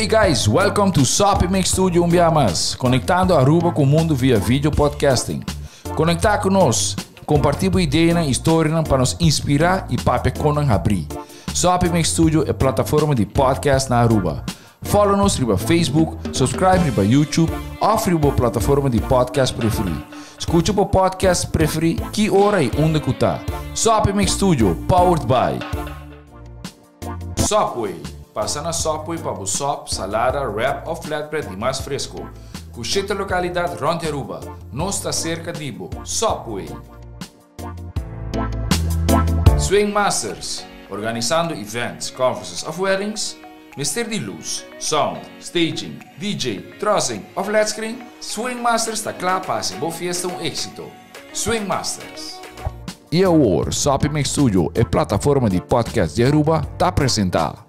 Hey guys, welcome to Sopimix Studio Umbiamas, conectando Aruba com o mundo via vídeo podcasting. Conectar conosco, compartilhar ideias e histórias para nos inspirar e para conan abrir. Sopimix Studio é plataforma de podcast na Aruba. Follow-nos riba Facebook, subscribe riba YouTube, ofre riba plataforma de podcast preferido. Escute o podcast preferido que hora e onde cutar. Sopimix Studio, powered by Sopway. Passa na Sopway para o sop, salada, wrap ou flatbread e mais fresco. Cucheta localidade Ronde Aruba. Nós está cerca de Ibo. Sopway. Swing Masters. Organizando events, conferences of weddings. Mister de luz, sound, staging, DJ, trussing ou flat screen. Swing Masters está claro para ser boa fiesta éxito. Swing Masters. E agora, Sopimix Studio é plataforma de podcast de Aruba, está apresentar.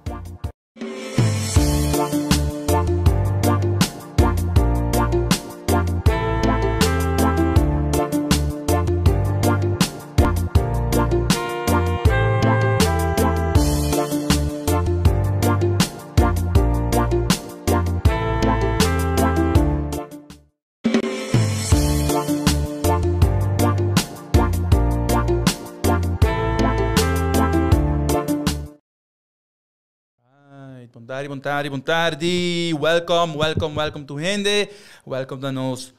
Bom tarde. Welcome to Hende. Welcome to nos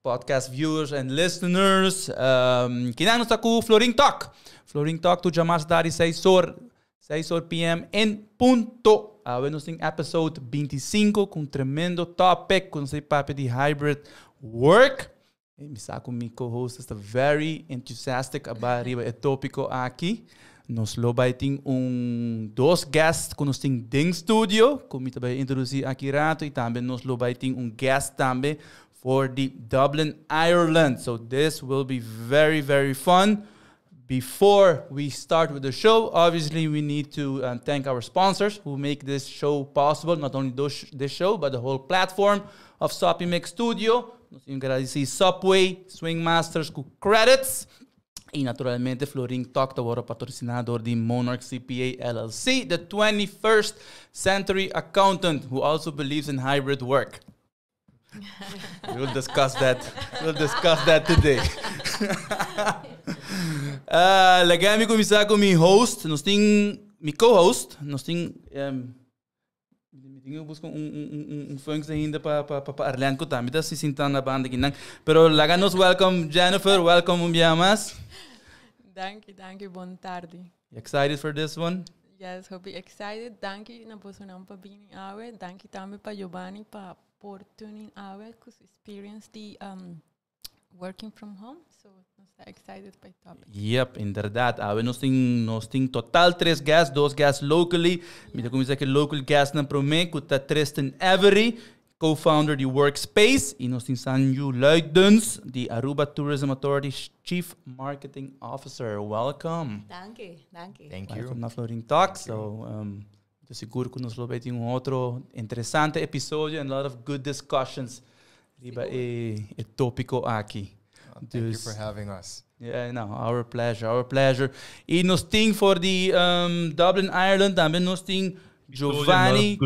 podcast viewers and listeners. Kinang nos taku Floring Talk. Floring Talk tu jamas dari 6 p.m. en punto. We nos ting episode 25 com tremendo topic com sei papo de hybrid work. Misako mi co-host está very enthusiastic about riba tópico aqui. Nos lobaiting dos guests que nos tem ding studio, como também introduzir aqui rato, e também nos lobaiting guest também for the Dublin, Ireland. So this will be very, very fun. Before we start with the show, obviously we need to thank our sponsors who make this show possible. Not only this show, but the whole platform of Sopimix Studio. Nos agradecer Sopway, Swing Masters com credits. E naturalmente, Floring Talk, o patrocinador de Monarch CPA LLC, the 21st century accountant who also believes in hybrid work. We'll discuss that today. Lagami começar com meu host, nós tem meu co-host, nós tem eu busco funk ainda para Arlen ko também, tá se sentando na banda aqui, pero laganos welcome Jennifer, welcome Umbiamas. Thank you, boa tarde. You excited for this one? Yes, hope you excited. Thank you na posição para vir awe. Thank you também para Giovanni para tuning awe com experience de working from home. So, nós excited para o topic. Yep, inderdaad. Nós temos total 3 guests, 2 guests locally. Mita como dizer que local guest na prome, que está Tristan Avery, co-founder de Workspace, e nós temos Sanju Luidens, de Aruba Tourism Authority Chief Marketing Officer. Welcome. Thank you. Welcome na Floring Talk. So, estou seguro que nós vamos ter outro interessante episódio and a lot of good discussions riba e tópico aqui. Thank you for having us. Yeah, no, our pleasure. E nós temos for the Dublin, Ireland, também nós temos Giovanni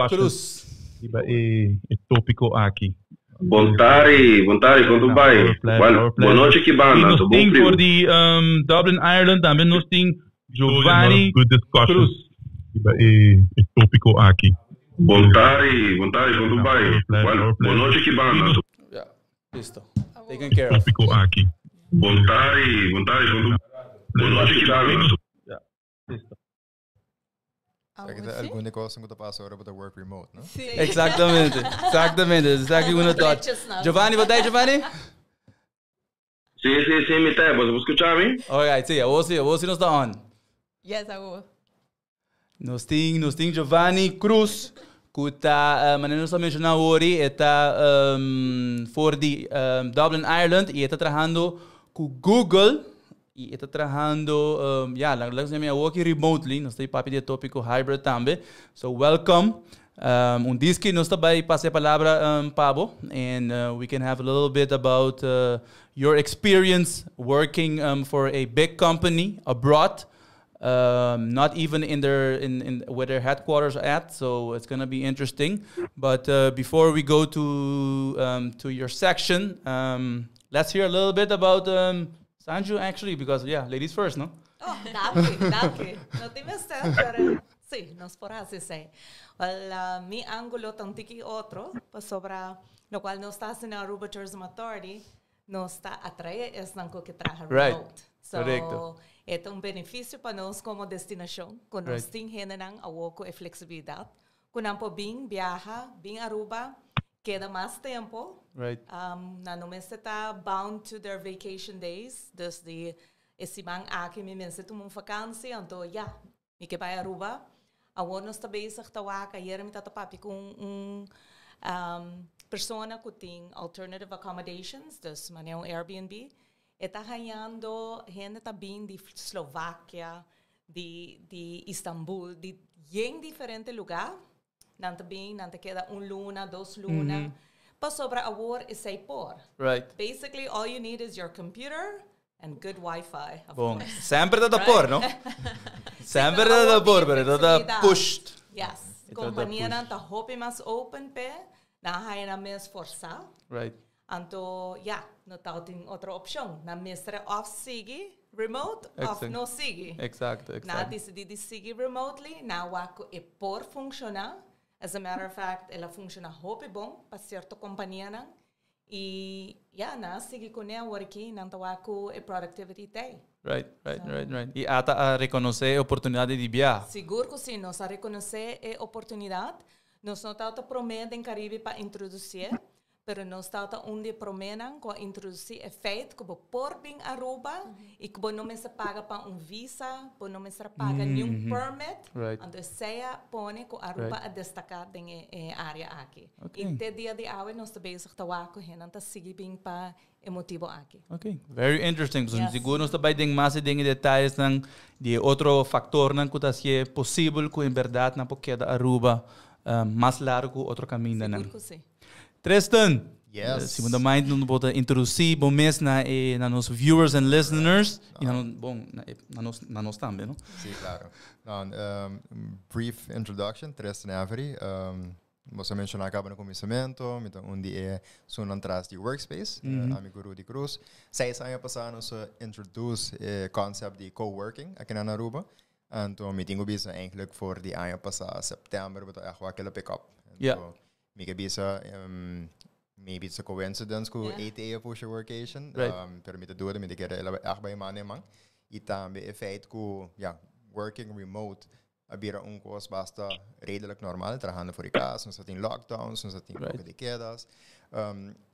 Cruz. É tópico aqui. Bom tarde, quanto vai? Boa noite, que banda. Nós temos for the Dublin, Ireland, também nós temos Giovanni Cruz. É tópico aqui. Bom tarde, quanto vai? Boa noite, que banda. Yeah, listo. Taken care of. Tópico aqui. Bom tarde, quanto. Boa noite, que banda. Yeah, listo. Algum negócio que passa agora para work remote, não? Sim. Exatamente. Exactly what I thought. Giovanni, what day, Giovanni? Sim, me tá. Você escutar me? Alright, sim, a voz nos está on. Yes, I will. Nós temos Giovanni Cruz, que está, maneira nós mencionar hoje, está for the Dublin, Ireland, e está trabalhando com Google. E está trabalhando, lang sa working remotely, nós temos papi de tópico hybrid também. So welcome. Diski nós também passei a palavra Pablo, and we can have a little bit about your experience working for a big company abroad. Not even in where their headquarters are at, so it's gonna be interesting. But before we go to your section, let's hear a little bit about Sanju actually, because ladies first, no? Oh, daqui. No te mister, pero sí, nos podrás decir. Well, mi ángulo tantiki otro, pues sobre lo cual no está en Aruba Tourism Authority, no está atrae es nanco que traja remote. So, correcto. É um benefício para nós como destinação, que nós temos a pouco e flexibilidade. Quando nós bem viaja, bem Aruba, queda mais tempo. Right. Não está bound to their vacation days. Desde esse man aqui me mense tomar uma vacância, então me que vai Aruba. Agora nós também estamos ayer me tata papi com persona que tem alternative accommodations, dus maneira Airbnb. Está ganhando gente também de Eslováquia, de Istambul, de bem diferente lugar. Não também, não te queda luna, 2 lunas. Para sobre a war is say por. Right. Basically, all you need is your computer and good Wi-Fi. Bom, sempre da por, no? Sempre da por, pero da pushed. Yes. Companhia não tá hope mais open pe, na haya na mes força. Right. Anto, no tal tem outra opção. Na mestra off sigi remote, off no sigi. Exacto. Na decidi sigi remotely, na wako e por funcionar. As a matter of fact, ela funciona hope bom para certa companhia não. E na sigi com ela aqui, não tá wako e productivity day. Right. E ata a reconhecer a oportunidade de viajar. Seguro que sim, nós a reconhecer a oportunidade. Nós não tá prometem em Caribe para introduzir. Pero não está onde prometem com introduzir o feito que por bem Aruba e que não se paga para visa, não se paga nenhum permit, então seja põe que Aruba a destacar na área aqui. E até dia de hoje nós também estamos com gente que sigue bem para o motivo aqui. Okay, very interesting. Yes. Siguro nós também tem mais detalhes de outro fator que é possível que em verdade não pode quedar Aruba mais largo outro caminho. Seguro que sim. Tristan, yes. Se você mind não pode introduzir bom mês na nos viewers and listeners e na nós também, não? Sim, claro. Brief introduction, Tristan Avery. Você mencionou acaba no começamento, então onde é son atrás de workspace, amigo Rudy Cruz. 6 anos passados nós introduz o conceito de coworking aqui na Aruba. Então, me tenho visto eigenlijk voor die ano passado, setembro, but echt wel aquele pick-up. Me bisa maybe it's a coincidence que 8 years push workation, pero me te doe me te quer ela echt bij man man. E também é feito que working remote abira coisa basta redelijk normal, trabajando voor casa, não tem lockdowns, não tem pouco de quedas.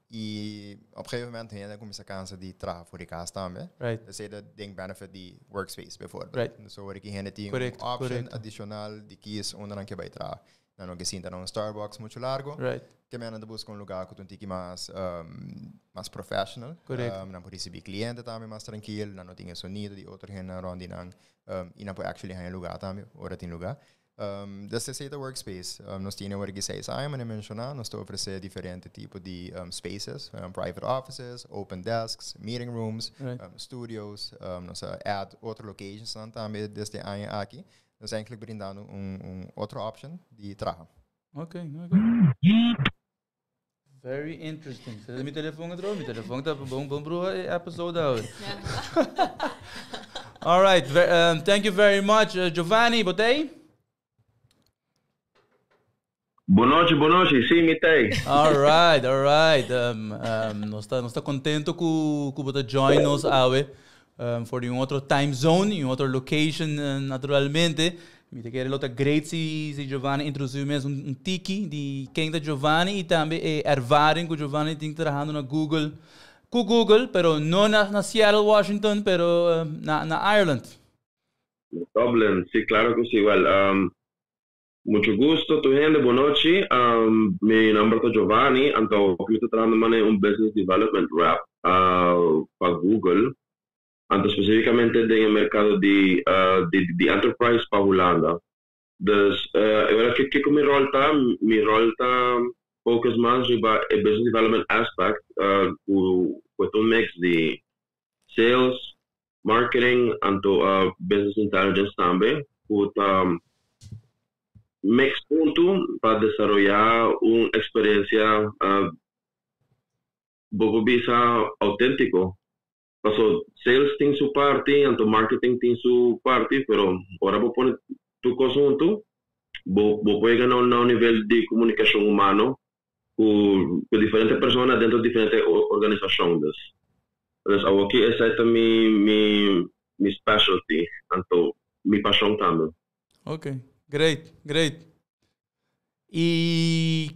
E op een gegeven moment ainda começa a cansa de trabalhar voor casa também. Dus dat ding benefit die workspace bijvoorbeeld. Dus hoor ik hier tem option adicional de kies onder een keer bij trabalhar. Não que sinta um Starbucks muito largo, que me anda buscando lugar que tu mais professional, não pode receber cliente também mais tranquilo, não tem sonido de outro gente onde não e não pode actually ganhar lugar também, ora tem lugar. Dus é o workspace. Nós temos o que seis anos, eu mencionar, nós estamos oferecendo diferentes tipos de spaces, private offices, open desks, meeting rooms, studios, nós add outras locations também deste ano aqui. Dus eigenlijk brindando outra option de trabalho. Okay. Very interesting. Você meu telefone trouxe, meu telefone tá bom pro episode hoje. All right. Thank you very much, Giovanni. Botei? Boa noite. Sim, mitei. All right. Nós tá contento que você join nos hoje. For um outro time zone, outra location, naturalmente. Me te quero outra great se Giovanni introduzir mesmo tiki de quem da Giovanni e também ervaring que Giovanni tem trabalhando na Google. Com Google, pero não na Seattle, Washington, pero na Ireland. Dublin, sí, claro que sí, igual. Mucho gusto, tu gente, boa noite. Mi nombre es Giovanni, então eu estou trabalhando em business development rep para Google. Anto especificamente no mercado de enterprise para Holanda. Dus agora que mi rol tá focus mais sobre o business development aspect, com um mix de sales, marketing marketing anto business intelligence también. Mix punto para desarrollar una experiencia poco visa auténtico. Paso sales tiene su parte, anto marketing tiene su parte, pero ahora vos pones tu cosa junto, vos puedes ganar un nivel de comunicación humano con diferentes personas dentro de diferentes organizaciones. Entonces, aquí esa es mi specialty, anto mi pasión también. Okay, great. E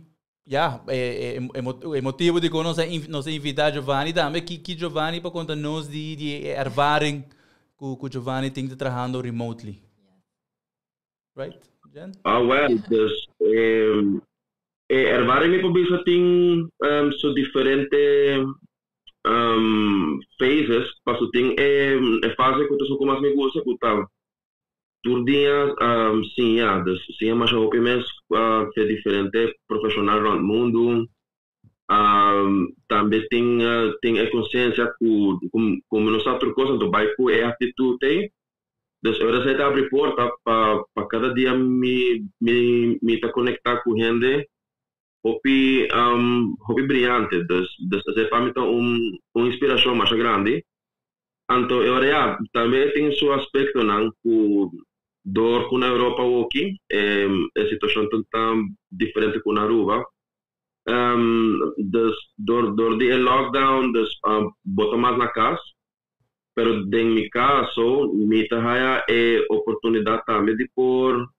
é motivo de que nós invitar Giovanni também, que Giovanni para contar nós de ervaring que o Giovanni tem trabalhando remotely. Right, Jen? Well, dus ervaring mi pobisa tem so diferente phases, paso tem fase que tu como me gusta que tá por dia sim, dus sim mas eu penso que diferente profissional no mundo também tem a consciência como nós outras coisas do bairro é atitude. Dus eu receita abrir porta para cada dia me tá conectar com gente hobby brilhante. Dus essa para mim uma inspiração mais grande. Então eu também tem seu aspecto não com dor com a Europa aqui a situação tão diferente com a Aruba. Dus door die lockdown dus botar mais na casa. Pero en mi caso, mi trabajo es oportunidad también de por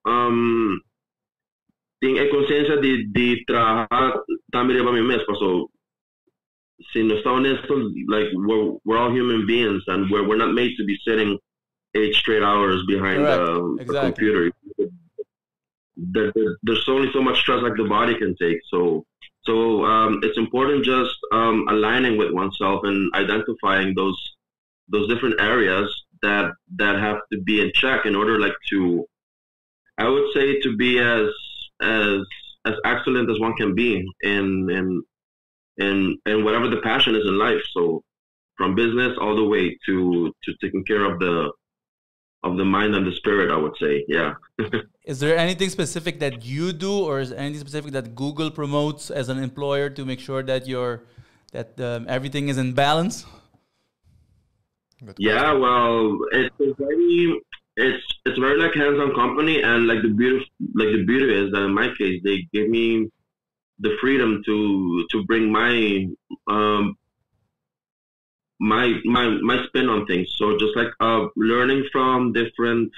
tengo conciencia de trabajar también para mí mismo. So, si no está honesto, like we're all human beings and we're not made to be sitting 8 straight hours behind the computer. There's only so much stress like the body can take. So it's important just aligning with oneself and identifying those different areas that have to be in check in order to I would say to be as excellent as one can be in whatever the passion is in life. So from business all the way to taking care of the mind and the spirit, I would say. Yeah. Is there anything specific that you do, or is there anything specific that Google promotes as an employer to make sure that everything is in balance? Yeah, well, it's very like hands-on company, and like the beauty is that in my case they give me the freedom to bring my spin on things. So just like learning from different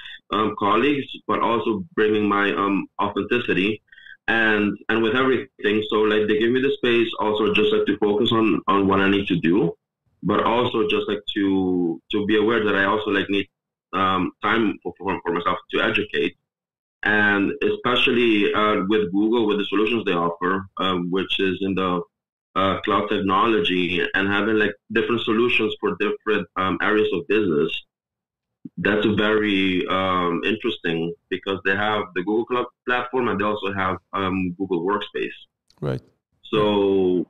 colleagues, but also bringing my authenticity and with everything. So like they give me the space also just like to focus on what I need to do, but also just like to be aware that I also like need time for myself to educate. And especially with Google, with the solutions they offer, which is in the cloud technology, and having like different solutions for different areas of business, that's very interesting because they have the Google Cloud platform and they also have Google Workspace. Right. So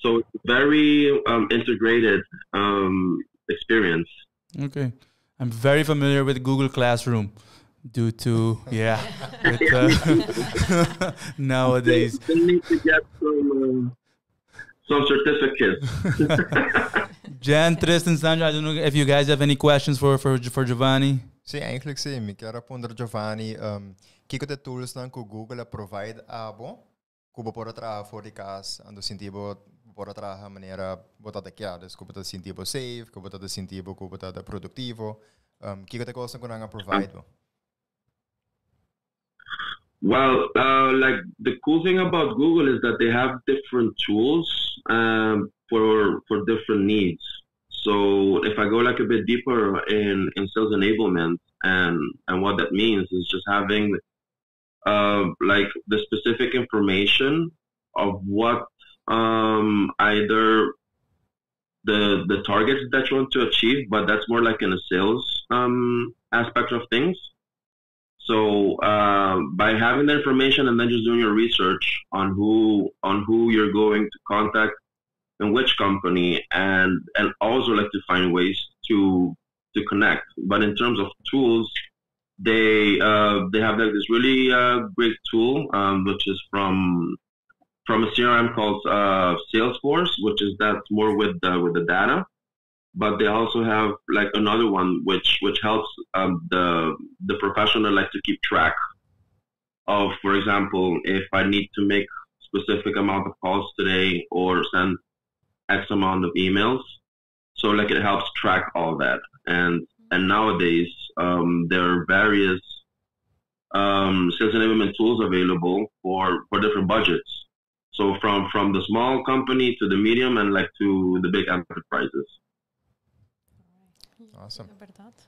it's very integrated experience. Okay. I'm very familiar with Google Classroom due to, nowadays. They need to get some certificates. Jan, Tristan, Sandra, I don't know if you guys have any questions for Giovanni. Sim, eigenlijk sim. Ik quero responder Giovanni. Kiko de tools dan que Google provide abo, kubo por trabalhar fora de casa, ando sentido por trabalhar maneira botada aqui, dus kubo tá sentido safe, kubo tá sentido kubo tá produtivo. Kiko de coisa que não provide. Well, like the cool thing about Google is that they have different tools for different needs. So if I go like a bit deeper in sales enablement and what that means is just having like the specific information of what either the targets that you want to achieve, but that's more like in a sales aspect of things. So by having the information and then just doing your research on who you're going to contact and which company, and also like to find ways to connect. But in terms of tools, they have like this really great tool, which is from a CRM called Salesforce, which is that's more with the data. But they also have like another one which helps the professional like to keep track of, for example, if I need to make specific amount of calls today or send X amount of emails. So like it helps track all that. And nowadays there are various sales enablement tools available for different budgets. So from the small company to the medium and like to the big enterprises. Awesome.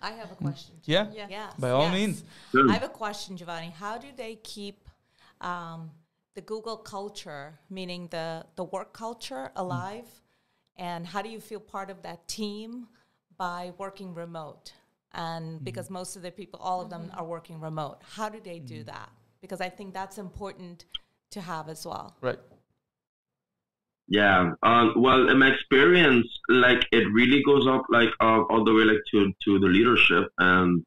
I have a question. Yeah? Yes. By all means. Sure. I have a question, Giovanni. How do they keep the Google culture, meaning the work culture, alive? And how do you feel part of that team by working remote? And because most of the people, all of them are working remote. How do they do that? Because I think that's important to have as well. Right. Yeah. Well, in my experience, like it really goes up like all the way like to the leadership, and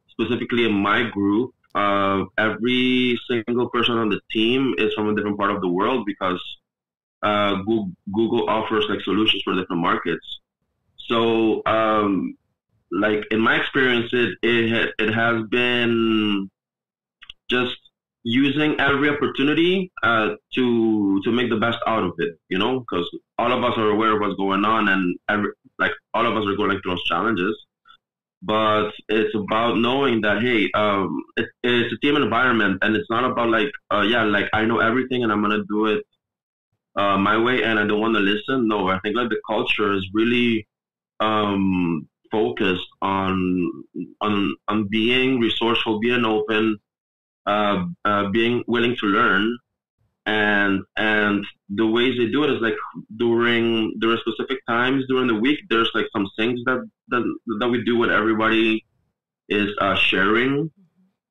specifically in my group, every single person on the team is from a different part of the world because Google offers like solutions for different markets. So, like in my experience, it has been just using every opportunity to make the best out of it, you know, because all of us are aware of what's going on, and all of us are going through those challenges. But it's about knowing that, hey, it's a team environment, and it's not about like I know everything and I'm gonna do it my way and I don't want to listen. No, I think like the culture is really focused on being resourceful, being open, being willing to learn, and the ways they do it is like during specific times during the week. There's like some things that we do when everybody is sharing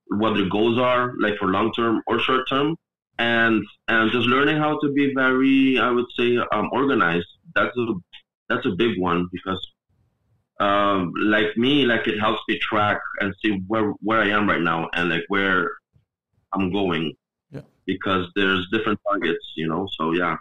what their goals are, like for long term or short term, and just learning how to be very, I would say, organized. That's a big one because like me, like it helps me track and see where I am right now and like where I'm going, because there's different targets, you know. So yeah.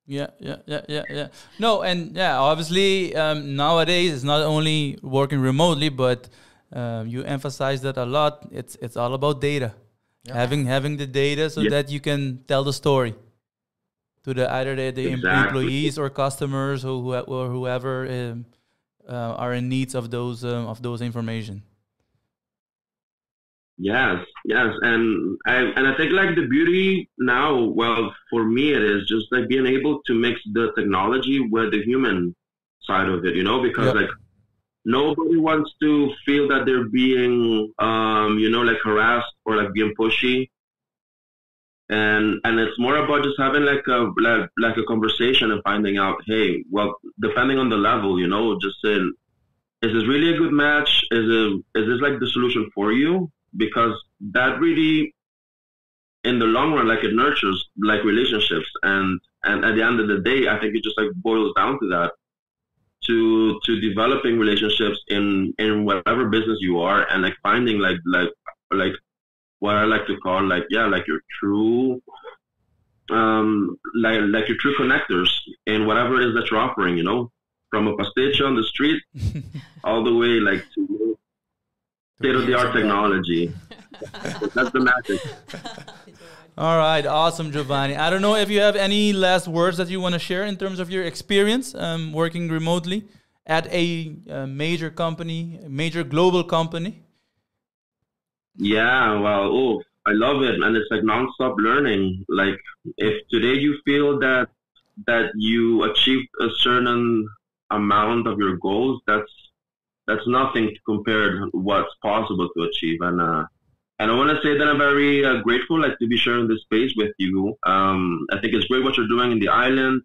Yeah. No, and yeah, obviously nowadays it's not only working remotely, but you emphasize that a lot. It's all about data, having the data so that you can tell the story to either the employees or customers or whoever are in needs of those information. Yes, and I think like the beauty now, well, for me it is just like being able to mix the technology with the human side of it, you know, because like nobody wants to feel that they're being you know, like harassed or like being pushy, and it's more about just having like a conversation and finding out, hey, well, depending on the level, you know, just saying, is this really a good match? Is this like the solution for you? Because that really, in the long run, like it nurtures like relationships, and at the end of the day, I think it just like boils down to that, to developing relationships in whatever business you are, and like finding like what I like to call like your true like your true connectors in whatever it is that you're offering, you know, from a pastage on the street all the way like to state-of-the-art technology. That's the magic. All right, awesome, Giovanni. I don't know if you have any last words that you want to share in terms of your experience working remotely at a major company, a major global company. Yeah, well, I love it, and it's like non-stop learning. Like if today you feel that you achieved a certain amount of your goals, that's nothing to compare to what's possible to achieve. And I want to say that I'm very grateful, like, to be sharing this space with you. I think it's great what you're doing in the island,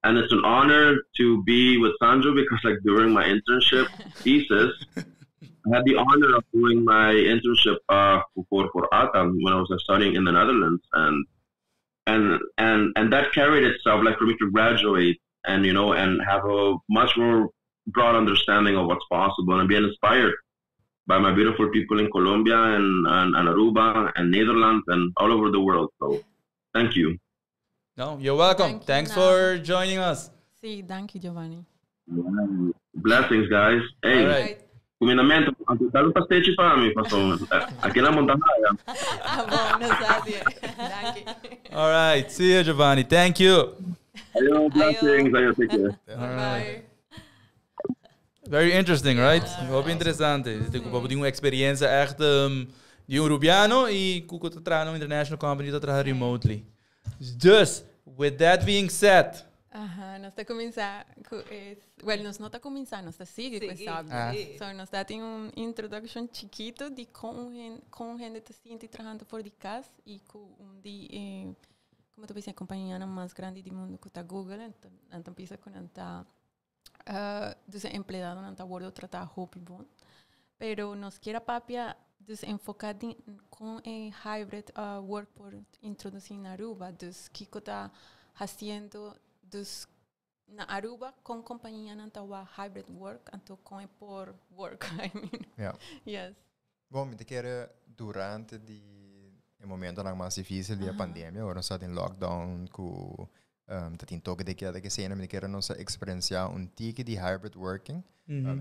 and it's an honor to be with Sandro because, like, during my internship thesis, I had the honor of doing my internship for ATAM when I was studying in the Netherlands, and that carried itself, like, for me to graduate and, you know, and have a much more broad understanding of what's possible and being inspired by my beautiful people in Colombia and Aruba and Netherlands and all over the world. So thank you. No, you're welcome. Thanks for joining us. Sí, thank you, Giovanni. Blessings, guys. Hey, All right. combinamento, anche un pasticcio para me, aqui na montanha. Buenos días. Thank you. All right. See you, Giovanni. Thank you. Ayo, blessings. Ayo, take care. Bye. Very interesting, right? Muito interessante. Eu tenho uma experiência echt de Rubiano e com o trabalho international company que trabalha remotely. Dus, with that being said, Nós está começar well, nós não está começando, nós está sigue com sabe. So nós está tem introduction chiquito de como gente está sentindo trabalhando por de casa e com de como tu pensa a companhia mais grande do mundo que está Google, então pensa com anta dus empregado não está wordo tratar hope bom. Pero nos quiera papia dus enfocado com hybrid work por introduzir na Aruba, dus Kiko está fazendo dus na Aruba com companhia não está hybrid work, então com por work, I mean. Yeah. Yes. Bom, me quero durante o momento mais difícil da pandemia, agora está em lockdown com dat in toque de que cena me quero nossa experienciar tique de hybrid working.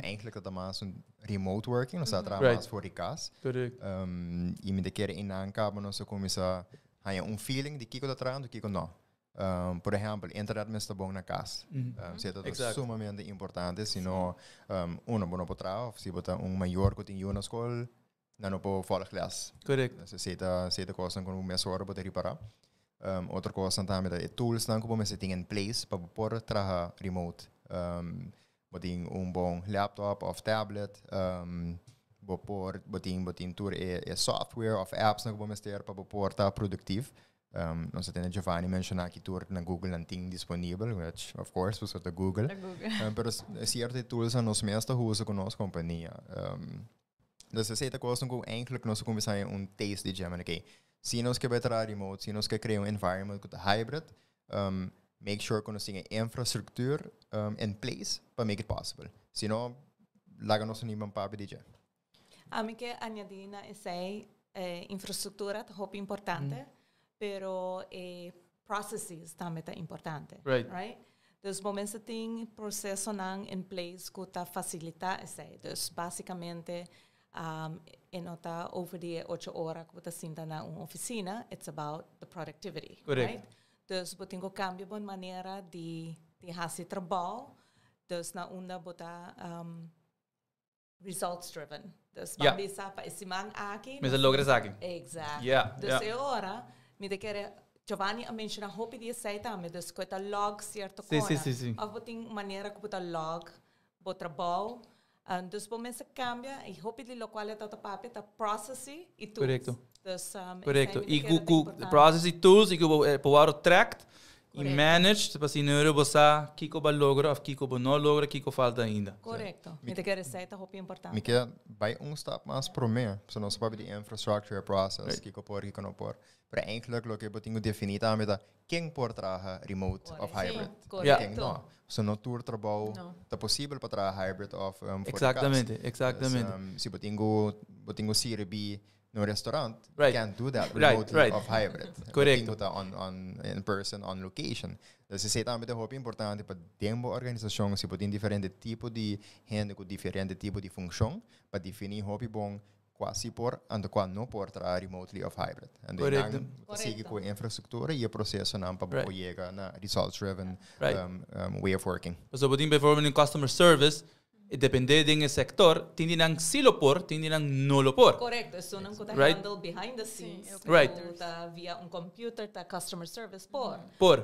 Eigenlijk dat mais remote working, nós está mais fora de casa. E me quero inancabar nossa começar a feeling de que eu trabalho, que eu não. Por exemplo, internet me está bom na casa. Isso é sumamente importante, senão não pode trabalhar, se botar maior que tem na escola, não pode falar classe. Correct. Se coisa com mais hora pode reparar. Outra coisa também é tools que você tem em place para poder trabalhar remote. Você tem bom laptop ou tablet, você tem tour software ou apps que você ter para poder estar produtivo. Nós temos Giovanni mencionar que tour na Google não tem disponível, which of course você está Google. Mas certas tools são nós mesmos usamos com nossa companhia. Dus essa coisa que eigenlijk nós começamos taste de Gemini. Okay, se nós queremos trabalhar remote, se nós queremos criar environment com hybrid, make sure que nós temos infraestrutura in place para make it possible. Senão, laga nós não vamos para DJ. A mim que añadir na essa infraestrutura é muito importante, pero processes também é importante, right? Dus momentos tem processo não in place que tá facilitar essa. Dus basicamente nota over die 8 horas que você senta na oficina, it's about the productivity, right? Dus você tem que cambiar de maneira de fazer trabalho, dus na onda bota results driven. Dus bisa pa isimang aqui. Mas logra aqui. Exact. Yeah. Dus agora me de querer Giovanni a mencionar hope de saita, me dus que tá log certo coisa. Sim. Of você tem maneira que você log bo trabalho. Dus momentos cambia e hope de local é tá papel tá processing e tools. Correcto. Dus correcto. E com process e tools e com power track e manage para assim não você que vai lograr ou que não logra que falta ainda. Correcto. Me te quer saita hope importante. Me quer vai stap mais pro mim, se nós sabe de infrastructure process que pode que não pode. Para eigenlijk lo que eu tenho definido a meta quem pode trabalhar remote of hybrid. Quem não. Se não tour trabalho é possível para trabalhar hybrid of Exatamente. Se eu tenho CRB no restaurant, can't do that remotely of hybrid. Correcto. On in person, on location. Dus isso também é muito importante para dentro da organização, se pode ter diferente tipo de gente com diferente tipo de função, para definir hobby bom quase por ando quando não por trabalhar remotely of hybrid. Correcto. Sigue com a infraestrutura e o processo não para chegar na results driven way of working. So pode performar em customer service depende do sector, tem nang silo por, tem nang nulo por. Correcto, isso não pode handle behind the scenes. Right. Tá via computer, tá customer service por.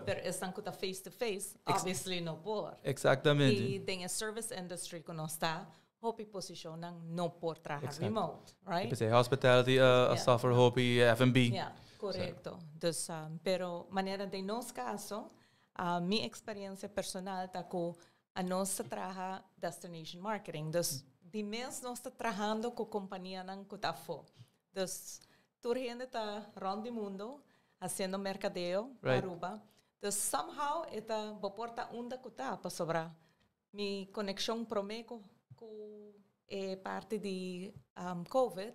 Pero estão com face to face, obviously não por. Exatamente. E tem a service industry que não está hopi posicionam não por trabalhar remote, right? Tipo hospitality, software hopi, F&B. Yeah, correcto. Dus, pero maneira de nosso caso, minha experiência personal tá com a nossa trabalha destination marketing. Dus, de mês nós está trabalhando com companhia não que tá fo. Dus, toda gente tá round the mundo, fazendo mercadeo, Aruba. Dus, somehow, esta boporta onda que tá para sobrar. mi conexão promeco com parte de COVID,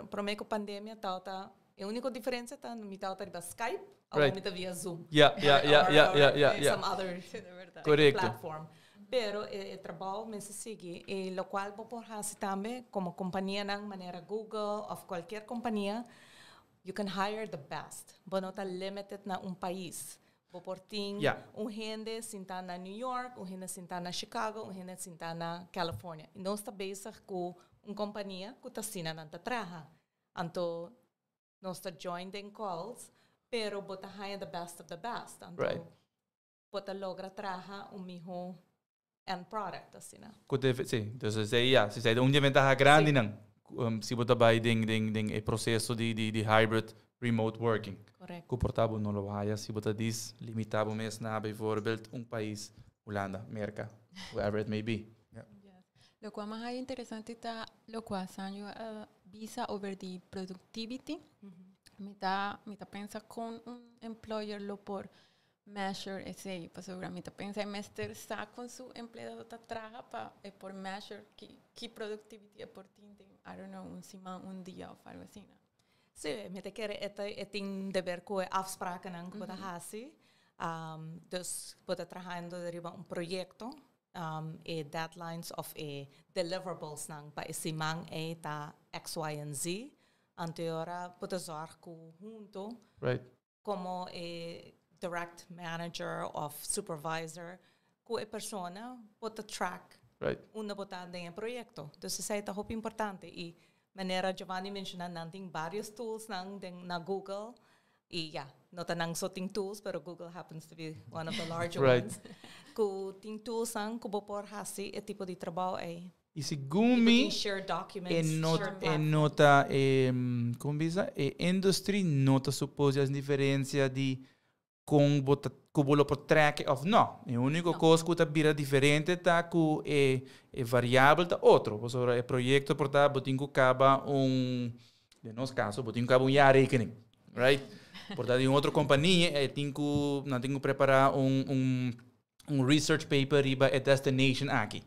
promeco pandemia, tá a única diferença tá mi tá via Skype, Right. ou mi tá via Zoom. Yeah. Some other Correcto. platform. Pero o trabalho me se sigue, e lo qual vou por também, como companhia ng maneira Google ou qualquer companhia, you can hire the best. But não tá limited na país. Vou por gente sinta na New York, gente sinta na Chicago, gente sinta na California. E não está bezig com companhia que está sina na traha. Então, não está joining calls, pero bota hire the best of the best. Então, bota logra traha miho end product, assim, né? Sim, então se é uma vantagem grande, não. Se você vai o processo de hybrid remote working. Correto. Comportável não lo vai, se você diz limitado mesmo na bijvoorbeeld país, Holanda, América, wherever it may be. Lo qual mais interessante está, lo qual sanyo visa over the productivity. Me tá pensa com employer lo por measure esse, para seguramente pensa em mester sa com su empleado ta traga para por measure que productivity é por tinta, I don't know, un dia of algo assim. Sim, me te quer tem dever com afspraken ang bota hasi. Dus bota trabajando deriva proyecto e deadlines of deliverables nang pa isimang ta X, Y, and Z. Anteora bota zorg junto. Right. Como direct manager of supervisor ku persona bota track una botanda em proyecto. Dus isso é muito importante e maneira Giovanni mencionou nanting vários tools na Google e não tá nang soting tools pero Google happens to be one of the larger ones. Ku ting tools ang kubo por hasi e tipo de trabalho E segundo share documents, nota como diz industry nota supôs as diferença de com bolo por track of não é a única coisa que tá diferente tá com variável tá outro por sobre o projeto por tá botin que acaba de nosso caso botin que acaba já rekening right por tá de outra companhia não tenho preparar research paper riba a destination aqui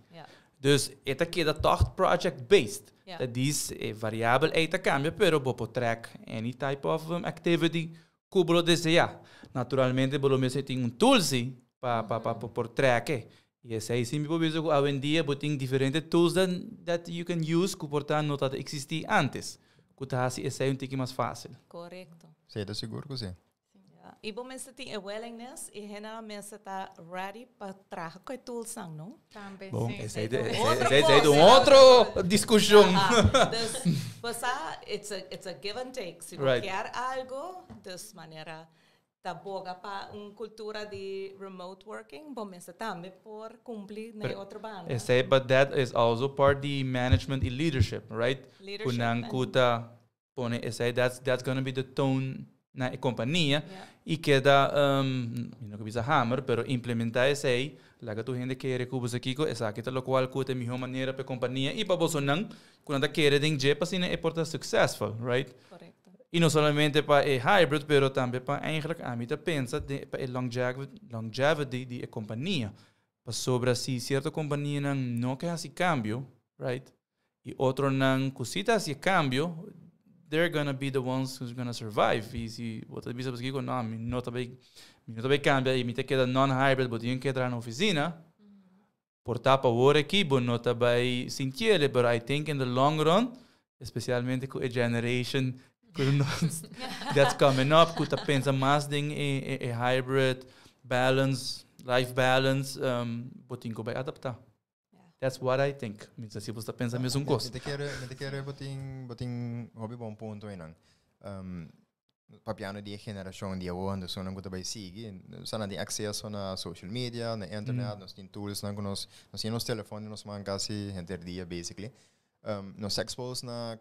dus esta queda toch project based that this variável esta cambia pero por track any type of activity que deseja. Naturalmente, bolo me tem tools para por track. E esse aí sim, por isso, hoje em dia, tem diferentes tools that you can use que portanto não existia antes. Que tá assim, esse é tique mais fácil. Correto. Sei da seguro que sim. E bom, mas tem a willingness e generalmente está ready para trabalhar com tools não? Também. Bom, sim. esse é outra discussão. It's a give and take. Se você quer algo, dessa maneira, tá boa para cultura de remote working, bom, mas também por cumprir na outra banda. But that is also part the management and leadership, right? Kunang kuta pone that's going to be the tone na companhia e queda não que bisa hammer pero implementar esse aí lá que tu gente quer que você aqui essa que lo qual que é melhor maneira para companhia e para você não quando quer den je para sine é porta successful right correto e não somente para hybrid pero também para eigenlijk a mim pensa para longevity de companhia para sobre se certa companhia não quer esse cambio right e outro não cosita esse cambio they're gonna be the ones who's gonna survive. E se você bisa porque não também cambia e me te queda non-hybrid, but eu quero na oficina. Por tapa hora aqui, but não também sentir, but I think in the long run, especialmente com a generation that's coming up, que tá pensa mais em hybrid balance, life balance, but inco vai adaptar. That's what I think. Minsa se você pensa mesmo coisa. Me te quero botin hobby bom ponto aí não. Papiano de geração de agora, so não vai seguir. Só não tem acesso na social media, na internet, nós tem tools, nós temos telefone, nós mancamos entre dia basically. Nós expose na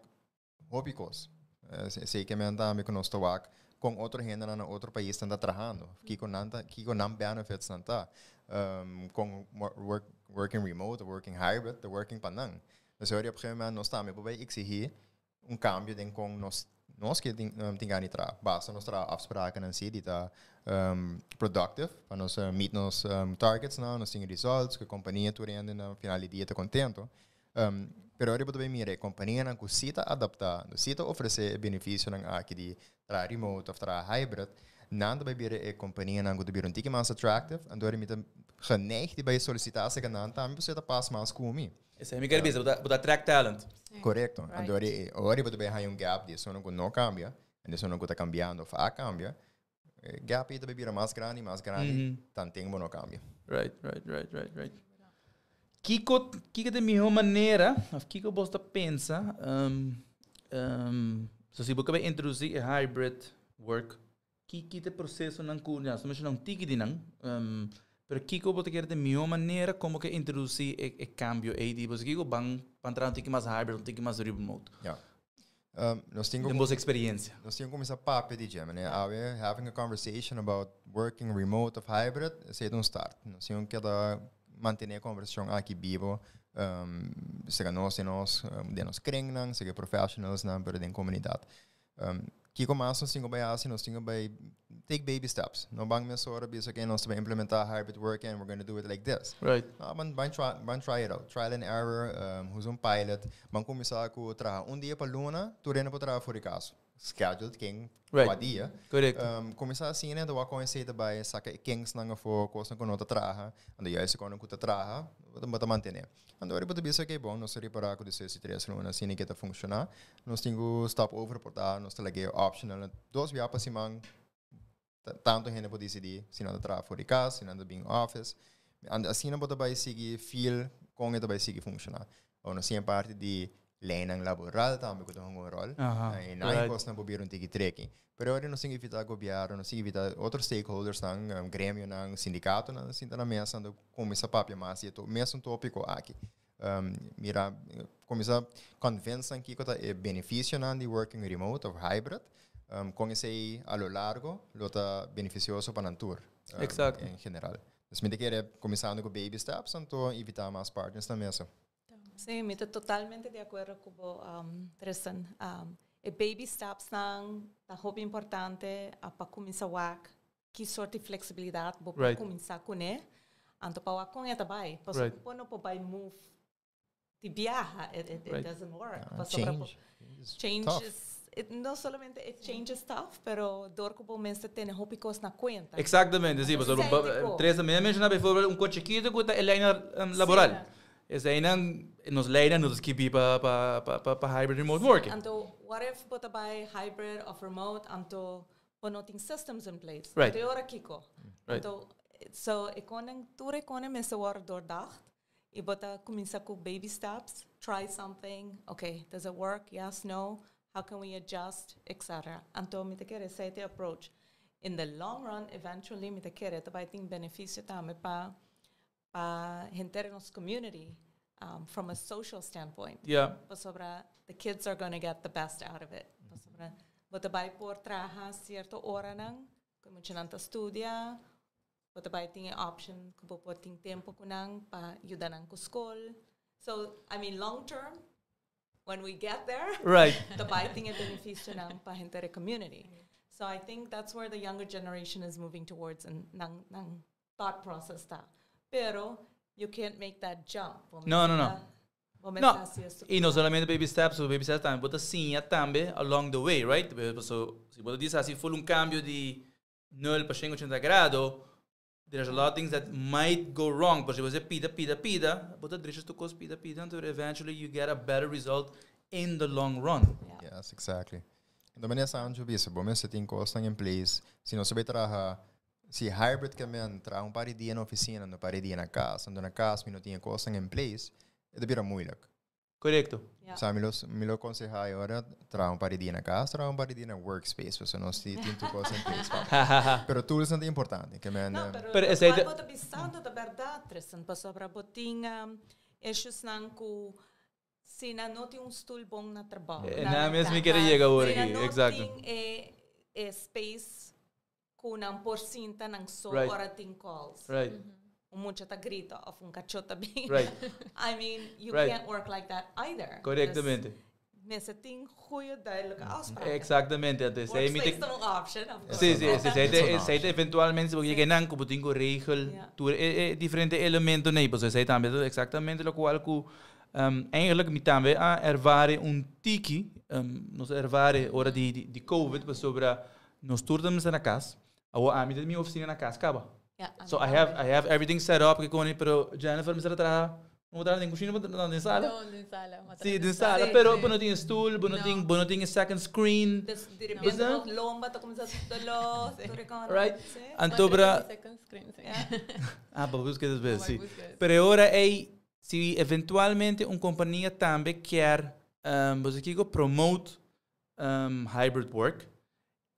hobby coisa. Sei que me anda me conosco wak com outro gente na outro país está trabalhando. Que com não benefits não tá. Com working remote, working hybrid, working panang. Dus hoor je op een gegeven moment, nós estamos bij exigir cambio com nós nós que tinha niet tra, basta nós tra afspraken en zie die ta productive, para nós meet nos targets na, nós tinha results, que a companhia tu rende na final do dia tá contento. Pero ora também mira, a companhia não cita adaptar, não cita oferecer benefício não aqui de tra remote of tra hybrid, não também mira a companhia não que também um tique mais attractive, and ora met geneigd bij sollicitatie gedaan, também você tá passa mais comigo. Esse é me quer dizer, but attract talent. Correcto. Right. Ora você também gap disso não cambia, e isso não está cambiando, fa cambia. Gap aí também vira mais grande, tanto tempo não cambia. Right. Kiko de minha maneira, Kiko bosta pensa, se você vai introduzir a hybrid work, Kiko de processo não cunha, se não tiki de não, pero Kiko bosta querer de minha maneira como que introduzir o cambio aí, tipo, se Kiko bang para um tiki mais hybrid, um tiki mais remote. Ja. Nós temos experiência. Nós temos começar papo de jam, né? We're having a conversation about working remote of hybrid. Sei de start. Nós temos que manter a conversação aqui vivo. Seja nós de nós kringen, seja professionals na para a comunidade. Que começa nós temos nós temos take baby steps. Não vamos mais hora bisa que nós vamos implementar hybrid work and we're going to do it like this. Right. Try it out. Trial and error. Who's pilot. Vamos começar com trabalhar dia para luna, tu rena para trabalhar fora de casa. Scheduled quem right. dia. Correct. Começar assim, né? Do conhecer também saca kings nanga for coisa que não tá trabalha. Ando já esse quando tu trabalha, bota manter. Ando ora para bisa que bom, nós reparar que desse três luna assim que tá funcionar. Nós temos stop over portar, nós telege optional. Dois via para simang tanto gente pode decidir se não trabalha fora de casa, se não está bem office. Assim não pode vai seguir feel com ele vai seguir funcionar. Ou não se parte de lei laboral também que tem um rol. E não costa não poder ter que trekking. Pero agora não significa governo, não significa outros stakeholders não, grêmio não, sindicato não, assim na mesa não começa papel mas é to mesmo tópico aqui. Mira começa convenção que é benefício não de working remote ou hybrid. Com esse a lo largo, lo está beneficioso para a tour. Exacto. Em geral. Então, me quer começando com baby steps, então evitar mais partners na mesa. Sim, me estou totalmente de acordo com Tristan. Baby steps são muito importante para começar a que sorte de flexibilidade para começar com ele. Então, para com ele também, para não poder move de viajar, it doesn't work. Change. Não somente change stuff, pero door como mensen tem hopicos na conta. Exatamente, sim. Teresa me mencionou por coche chiquito que é línea laboral. Essa aí nos leida nos equipe para hybrid remote working. Então, what if bota by hybrid of remote anto putting systems in place. Right. Teora kiko. Então, so ekonen ture ekonen mensen worden doordacht. E bota começa com baby steps, try something. Okay, does it work? Yes, no. How can we adjust, etc. Então, me te quer esse approach. In the long run, eventually, me te quer também tem benefício também para gente in nos community from a social standpoint. Yeah. Sobre the kids are going to get the best out of it. Sobre você vai por trabalhar certa hora não, como você não estuda, você vai ter option que você tem tempo com não para ajudar não com escola. So, I mean, long term. When we get there, the biting is beneficial para gente da community. So I think that's where the younger generation is moving towards and nang thought process ta. Pero you can't make that jump. No. E não somente baby steps também, mas sim também along the way, right? So, se você diz assim, foi cambio de 0 para 180 graus, there's a lot of things that might go wrong, but if você pida, but the driches to cost pida, until eventually you get a better result in the long run. Yeah. Yes, exactly. Então, nessa anjo bisa, bom, você tem costa em place, se não souber trabalhar, se hybrid que men trabalha par de dia na oficina, no par de dia na casa, na casa, não tem costa em place, é bem moeilijk. Correcto. Sabe, me lo aconsejar agora, trabalhar par de dia na casa, trabalhar par de dia na workspace, você não tem tu costa em place. Pero tools não é importante, que men. Não, pero esse é o pensando da verdade, Tristan, para sobre botinha, issues não com se não tem stool bom na trabalho. Não mesmo me querer chegar agora aqui, exato. Se não tem space com um porcento não só hora tem calls. Right. Mucha ta grita of un cachota bem. Right. I mean, you can't work like that either. Correctamente. mensen tien goede duidelijke afspraken. Exactamente. Dus hij Workspace moet is een option, of Sí, course. sí, sí, eventualmente porque llegan a como tengo regel, diferentes elementos nee, pues zij también exactamente lo cual que eigenlijk mi también a ervaren tiki, nos ervaren ora di COVID, pues sobre nos turnos na casa, a mí de mi oficina na casa acaba. So I have everything set up que con pero Jennifer me será trabajar. No vou dar cozinha, não tem sala. Não, tem sala. Sim, tem sala, pero não tem stool, não tem second screen. Dus de repente nog lomba, to começa a los, right? Antobra. Second screen, sim. Ah, para buscar das vezes, sim. Pero agora se eventualmente companhia também quer, você que promote hybrid work,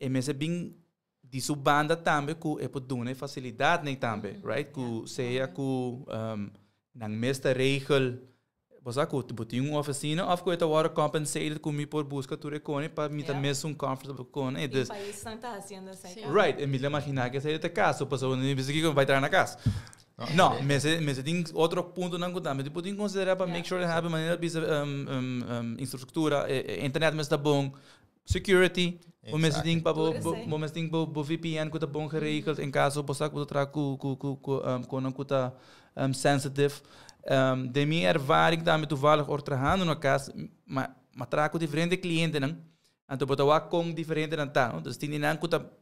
e mesmo bem de sua banda também que é pode dar facilidade nem também, right? Que seja que nang meeste regel was aku tinha uma oficina of que eu compensated com me por busca tu recone para me também comfortable com e dus país não está fazendo assim right e me imaginar que seria o caso passou nem vez que vai entrar na casa não mas tem outro ponto não também tipo tem considerar para make sure that have maneira bisa infraestrutura internet mas está bom security o mesmo tem para o mesmo tem para VPN que está bom geregeld em caso você que tra com não cuta sensitive. De minha ervaring também toevallig ortrahando na casa, mas trago diferente clientes não, então botar com diferente não tá, então tem não cuta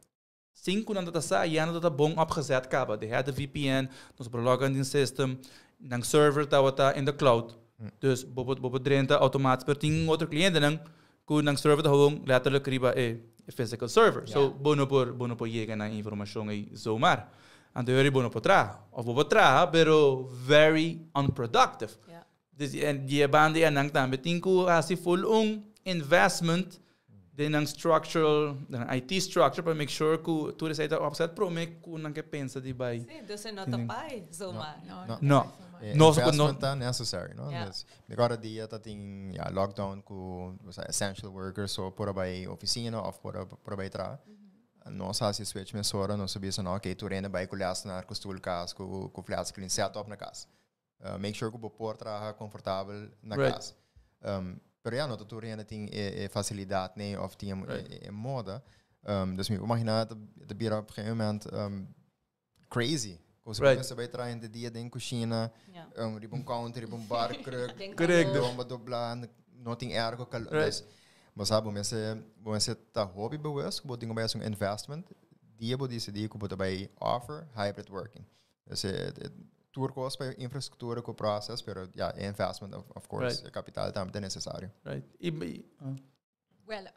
5 não tá sa, já não tá bom opgezet cabo, de had VPN, nós prologan in system, nang server tá in the cloud, dus bobo drenta automatisch per tem outro cliente não, que nang server tá hong letterlijk riba physical server, so bono por llegar na informação aí zoomar. And they're bueno para trás, ou para pero very unproductive. Dus die band en dan tem que assim full investment de structural, IT structure para make sure que tudo isso está offset para mim que não que pensa de vai. Sim, dus não tá pai, zoomar. Não. Investment é necessário, não? Agora dia tá tem lockdown com essential workers, so por aí oficina ou por aí trás. Nós assim switch mesora, nós sabia não, ok, tu renda vai colher na costura casa, com flash screen setup na casa. Make sure que o port traga confortável na casa. Pero já não tu renda tem facilidade nem of tem moda. Dus me imaginar de bira op een gegeven moment crazy. Als mensen bij trainen de dia in cozinha, ribon counter, ribon bar, kruk, bomba doblan, nothing ergo dus. Maar sabe, você tá hobby bewust, que botinho bij zo'n investment, die bo decidir que bota bij offer hybrid working. Dus tour kost bij infrastructuur ko proces, pero ja, investment of course, right. Capital também é necessário. Right. Well,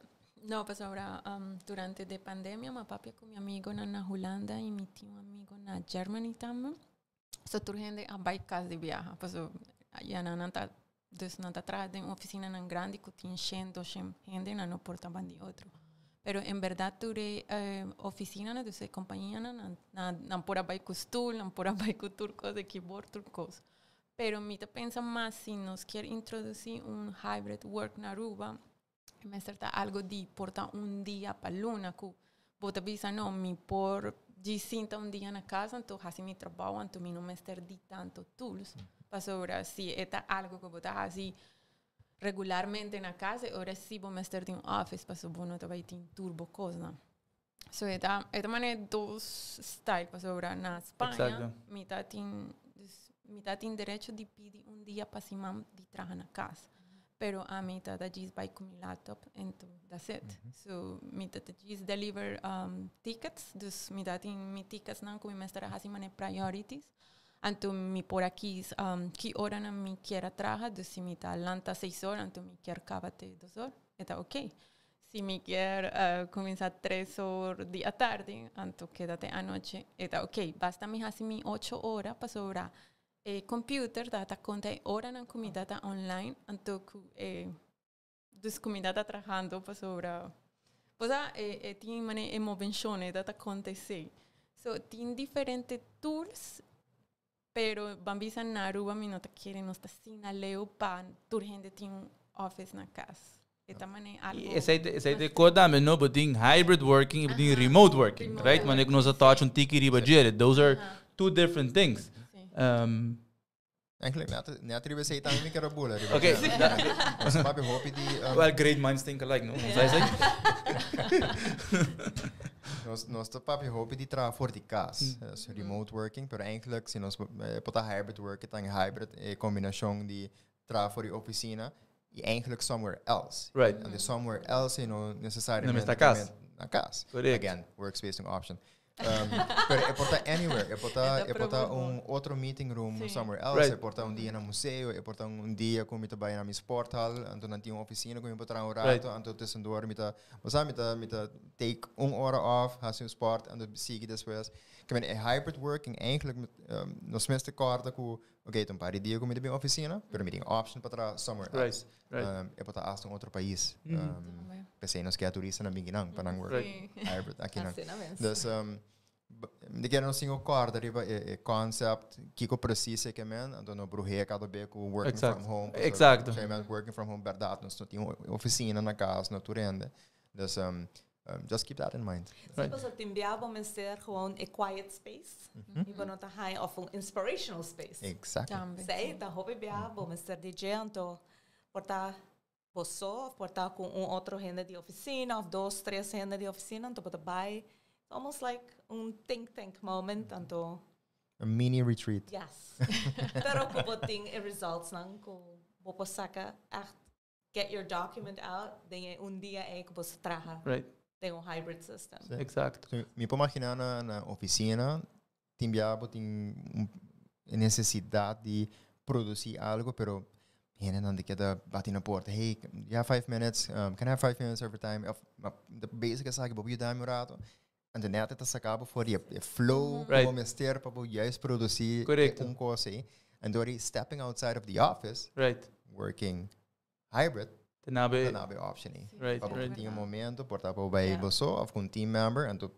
no, pues ahora durante la pandemia, mi papi con mi amigo na Holanda y mi tío amigo na Germany también. So tur gente a baikas de viaja, pues ya nanta dus nanta atrás de una oficina tan grande que tiene 100, 200 gente na no porta bandi otro. Pero en verdad ture oficina na dus compañía na pora baikustul, na pora baikuturcos de keyboard turcos. Pero mi te pensa más si nos quiere introducir un hybrid work na Aruba, me certa algo di porta un día para luna que bota bisa no mi por di sinta un día na casa então hasi mi trabalho então mi no me ester di tanto tools para sobre si eta algo que bota hasi regularmente na casa ora si bo me ester di un office para so bono trabalho tin turbo cosa so eta mané dos style para sobre na Espanha mitad tin derecho di pidi un día para si mam di traja na casa. Pero a mí tada diz vai com mi laptop então that's it. So mi tada diz deliver tickets, dus mi tada mi tickets não com mi mestre assim mané priorities. Então mi por aqui que hora na mi quer trabalhar, dus se mi tá lanta 6 horas, então mi quer acabate 2 horas, está ok. Se mi quer começar 3 horas da tarde, então quédate à noite, está ok. Basta mi assim mi 8 horas para sobrar. Computer data conta ora na comunidade online então dus comunidade trabalhando para sobre posa tem mané emozione data acontecer so tem diferentes tools pero bambisa na Aruba mi não tá querendo não tá sinaleu para tur gente tem office na casa eta mané algo essa de coda mas não botin hybrid working e botin remote working right mané que nós touch tiki riba those are two different things. Eigenlijk net arriba sei também me quero bula. Okay. Mas papi hopi die Well, great minds think alike, no? Zij zeggen. nós papi hopi die tra voor die kaas. Remote working, pero eigenlijk se nós pota hybrid work, dan hybrid combinação die tra voor die oficina e eigenlijk somewhere else. Right. And the somewhere else, necessariamente Não está casa. na casa. Correct. Again, workspace option. Pero é porta anywhere, é porta outro meeting room somewhere else, Right. é porta dia no museu, é porta dia como ita vai na minha sporthal, então não tinha uma oficina como para um rato, então tussendoor mita take hora off, has een sport en dan zie je depois. Que é hybrid working eigenlijk nos meeste kaarten ku okay, então para dia como bem oficina, pero meeting option para somewhere else. É porta hasta um outro país. Pensei nos que a turista na binginang para work hybrid aqui não. Dus de que não sim o quarto riba é concept que co precisa que men, então no bruxe cada vez com working from home. Exacto. Working from home verdade, nós não tinha oficina na casa, no turende. Dus just keep that in mind. Right. Dus het inbiabo men ser gewoon a quiet space. Je bent een high of een inspirational space. Exactly. Sei, da hobby biabo men ser DJ anto porta posso porta com outro gente de oficina of 2, 3 gente de oficina anto porta by almost like think tank moment anto a mini retreat. Yes. Pero ko ting results nang ko bopo saka echt get your document out dan je dia ko bopo traha. Right. Tem hybrid system. Sí. Exacto. So, me puedo imaginar na oficina, tem necessidade de produzir algo, pero vienen dan de que da bati na porta, hey, you have 5 minutes, can I have 5 minutes over time? De basic is bobo je daar rato. En de net het acaba voor die flow, como mester para juist produzir coisa. En door die stepping outside of the office, working hybrid, Tenabe option. Right. Tinha momento, portar para o você ou com um team member, então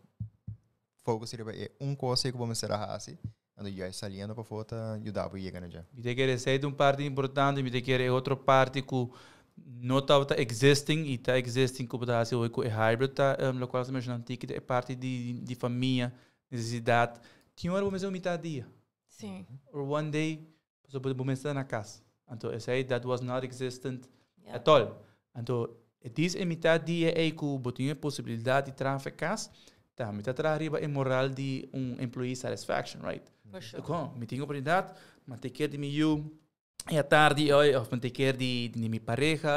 focus riba coisa que vamos ser assim, então já saliendo para fora, ajudar para chegar já. Me te quer ser um parte importante, me te quer outra parte que não está existing e está existing como está assim hoje é hybrid, tá, lo qual se menciona que é parte de família, necessidade. Tinha hora vamos metade dia. Sim. Or one day, você pode vamos estar na casa. Então essa aí that was not existent at all. Então this é metade dia é que botinha possibilidade de traficar, tá? Me tá arriba é moral de employee satisfaction, right? For sure. Então, me tenho oportunidade, mas te quer de mim e à tarde ou te quer de minha pareja,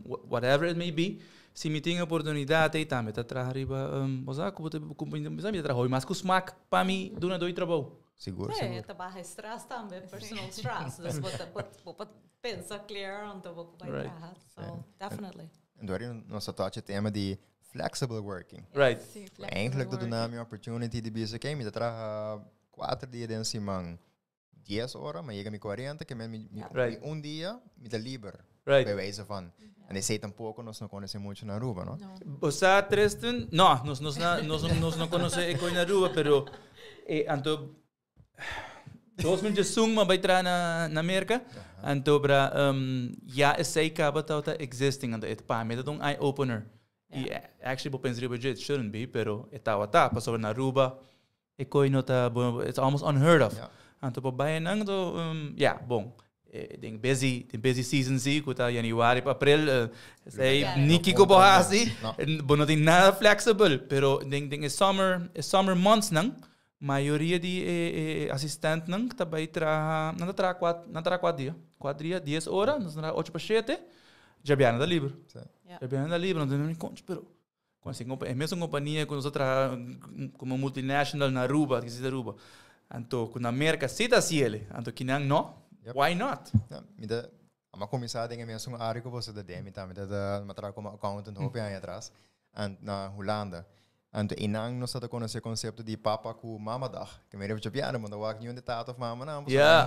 whatever it may be. Se me tenho oportunidade, tá? Me tá arriba, você como me tá hoje, mas com smack para mim durante o trabalho. Seguro. É, trabalho stress também, personal stress. Dus wat pensa clear, então vou vai trabalhar. So definitely. En door nossa touch tema de flexible working. Right. Eigenlijk dat na minha opportunity de bisa que me dat traga 4 dias em cima 10 horas, mas chega me 40 que me dia me dá livre. Right. Bij wijze van. En ik zei tampouco nós não conhecemos muito na Aruba, não? Você Tristan? Não, nós não conhecemos a na Aruba, pero então 2001 maar bij na Amerika en dobra ja is zij kabata existing en het pa met een eye opener. I actually bo pensar it shouldn't be, pero etawata paso na Aruba e nota it's almost unheard of. En to bij nang to ja bon. Denk busy season zie kuta Januari april sei niki ko bohasi bono din nada flexible, pero denk is summer months nang maioria de assistente não está bem não tra 4 dias 10 horas não será 8 para 7 já viana da livre já viana da livre não tem nem conta pero com assim é mesmo companhia com outra como multinacional na Aruba que se da Aruba então com a América se dá se ele então que não why not me dá uma começar tem mesmo área que você da me dá matra como accountant hope aí atrás na Holanda. En inang nos hadden kunnen concept die papa ku mama dag. Ik weet niet of je piano moet waak niet in de taat of mama naam. Ja,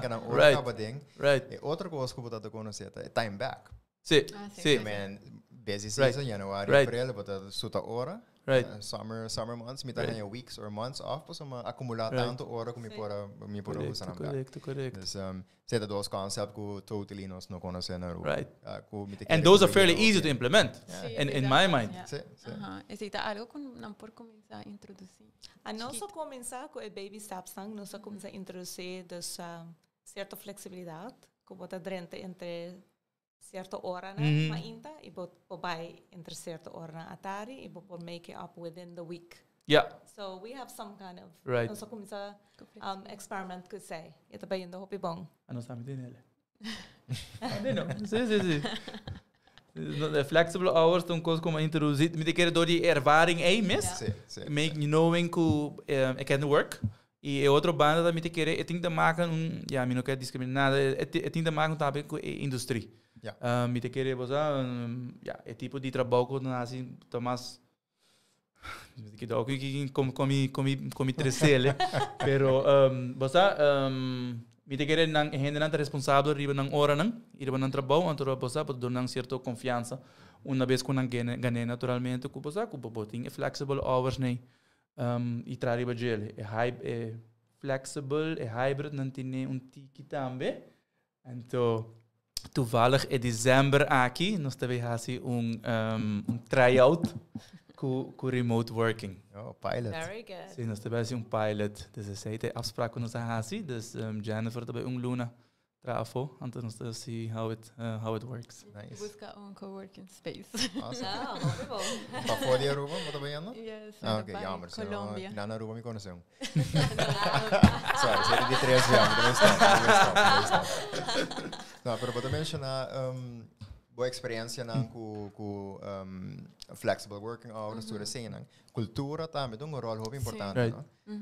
right. Outra coisa que we kunnen zetten, time back. Sim. Man, busy season, Januari, april, but suta ora. Right. Summer months, met dan weeks or months off, dus om accumuleren tanto ora como mi por usar. Correct. Dus zet those concept ku totally nos no kunnen zijn na Right. And those are fairly easy to implement. In my mind. Is het algo que não por começar a introduzir? A nossa começar com baby steps, nós começar a introduzir dus certa flexibilidade, que bota dentro entre certa hora na mainta e vai entre certa hora na atari e por make it up within the week. Yeah. So we have some kind of Right. nós começa experiment que sei. E tá bem indo hopi bom. Ano sabe dele. Não. Sim. The flexible hours são coisas como introduzir, me querer door die ervaring aí mesmo. Sim. Make you knowing que ik can work. E outra banda também te querer, eu tenho que maken ja, me não quero discriminar, eu tenho que maken também com a indústria. Ja. Me te querer, você, ja, é tipo de trabalho que nós assim, Tomás, que dá o que come terceiro, pero você, me te querer não é responsável riba não hora não, riba não trabalho, então você pode dar certa confiança, uma vez que não ganha naturalmente, que você tem flexible hours né. E trabalho para ele é flexível, é hybrid, não tem tiki também. Então, toevallig in dezember aqui, nós também fazemos tryout com remote working. Oh, pilot. Very good. Sim, nós também fazemos pilot. Dus essa é a afspraak que nós fazemos. Dus Jennifer também Luna trafo, então nós temos how it works. Nice. Busca coworking space. Awesome. Hopi bom. Para fora de Aruba, você está bem? Yes, Ok, Dubai, jammer. Colombia. Não, na Aruba me conheceu. Sorry, seria de 3 anos, mas não, pero para mencionar boa experiência com flexible working hours, tudo assim, cultura também tem uma rol muito importante, Right.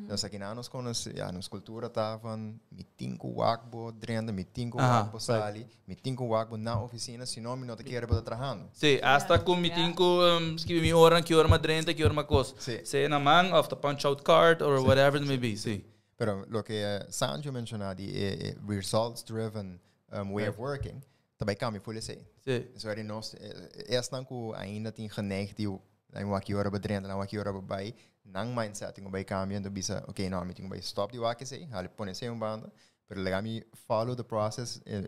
Nós aqui nós conhecemos, nossa cultura estava meeting com o wakbo, drenda, meeting com o wakbo sali, meeting com o wakbo na oficina, senão não te quer para trabalhando. Sim, hasta com meeting com escrever minha hora, que hora uma drenta, que hora uma coisa. Sim, na mão, of the punch out card or whatever it may be, sim. Pero lo que Sanjo mencionado é results driven way of working. Também cambia por isso. Sim. So er nós não que ainda tem geneigd die een wakkie hora bedrent en een wakkie hora bij nang mindset tingo bij cambia do bisa okay no me tingo bij stop die wakkie sei hale pone sei banda pero legami follow the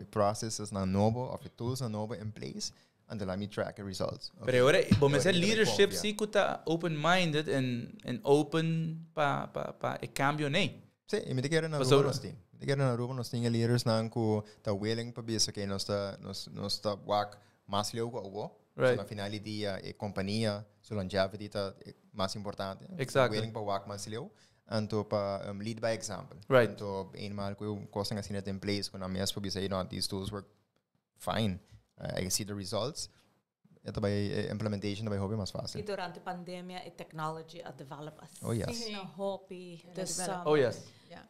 processes na novo of the tools na novo in place and let me track the results. Okay. Pero ahora bom ser leadership sí que tá open minded and open pa e cambio nei. Sí, e me te quero na Aruba nos tem. Me quero na Aruba nos tem leaders nang ku ta willing pa bisa okay nos ta wak mas leu go. Right. So, na final dia e companhia, so longevity tá mais importante. Exactly. Willing pa wak mas leu. Anto pa lead by example. Right. Anto eenmaal ko yung kosang assim in place ko na mes pa bisa these tools work fine. I see the results. Ito ba implementation ba hobby mas fácil. E durante a pandemia a technology a develop us. Oh yes. Na hopi Oh yes. Yeah.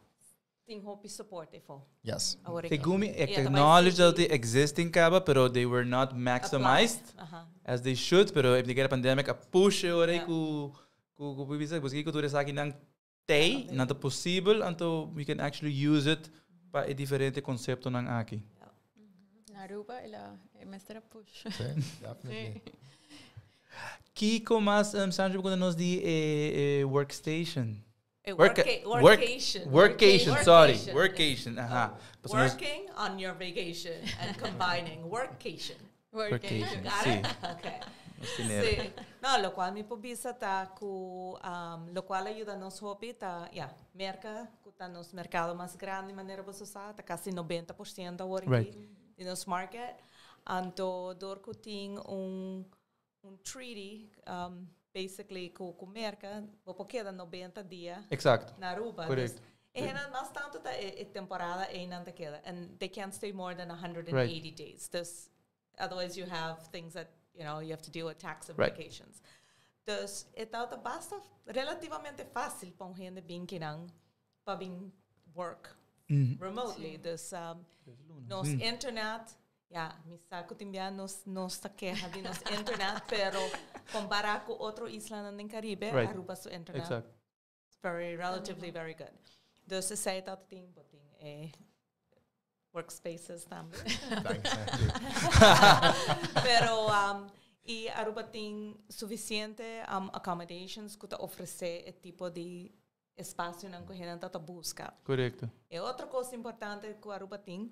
Tem hopi support ifo. Yes. Tegumi acknowledge that they existing kaba, pero they were not maximized as they should. Pero if they get a pandemic, a push ore ku bisa busque ku tu resa aqui nang tay, not possible, until we can actually use it pa e diferente concepto nang aqui. Aruba ela é mestra push. Sim, definitely. Kiko mas Sandro quando nos di workstation. Workation. Sorry, workation. Aha. Working on your vacation and combining workation. Workation. Got Sí. it? Okay. Sí. No, lo cual mi pobisa ta ku lo cual ayuda nos hobby ta merca ku ta nos mercado más grande maneira você usar ta casi 90% agora aqui in nos market. Anto dor ku ting treaty basically ku merca vou queda 90 dias. Exacto. Na Aruba. Correct. And mas tanto ta temporada ainda queda and they can't stay more than 180 days. Dus otherwise you have things that you have to deal with tax implications. Dus het basta relativamente fácil para gente bem que não para bem work remotely. Dus nos internet mi saco também nos queja de nos internet, pero comparar com outro isla no Caribe, Aruba su internet very relatively very good. Dus ze zei dat tem workspaces também. Pero e Aruba tem suficiente accommodations que oferecer esse tipo de espaço não que a gente busca. Correcto. E outra coisa importante que Aruba tem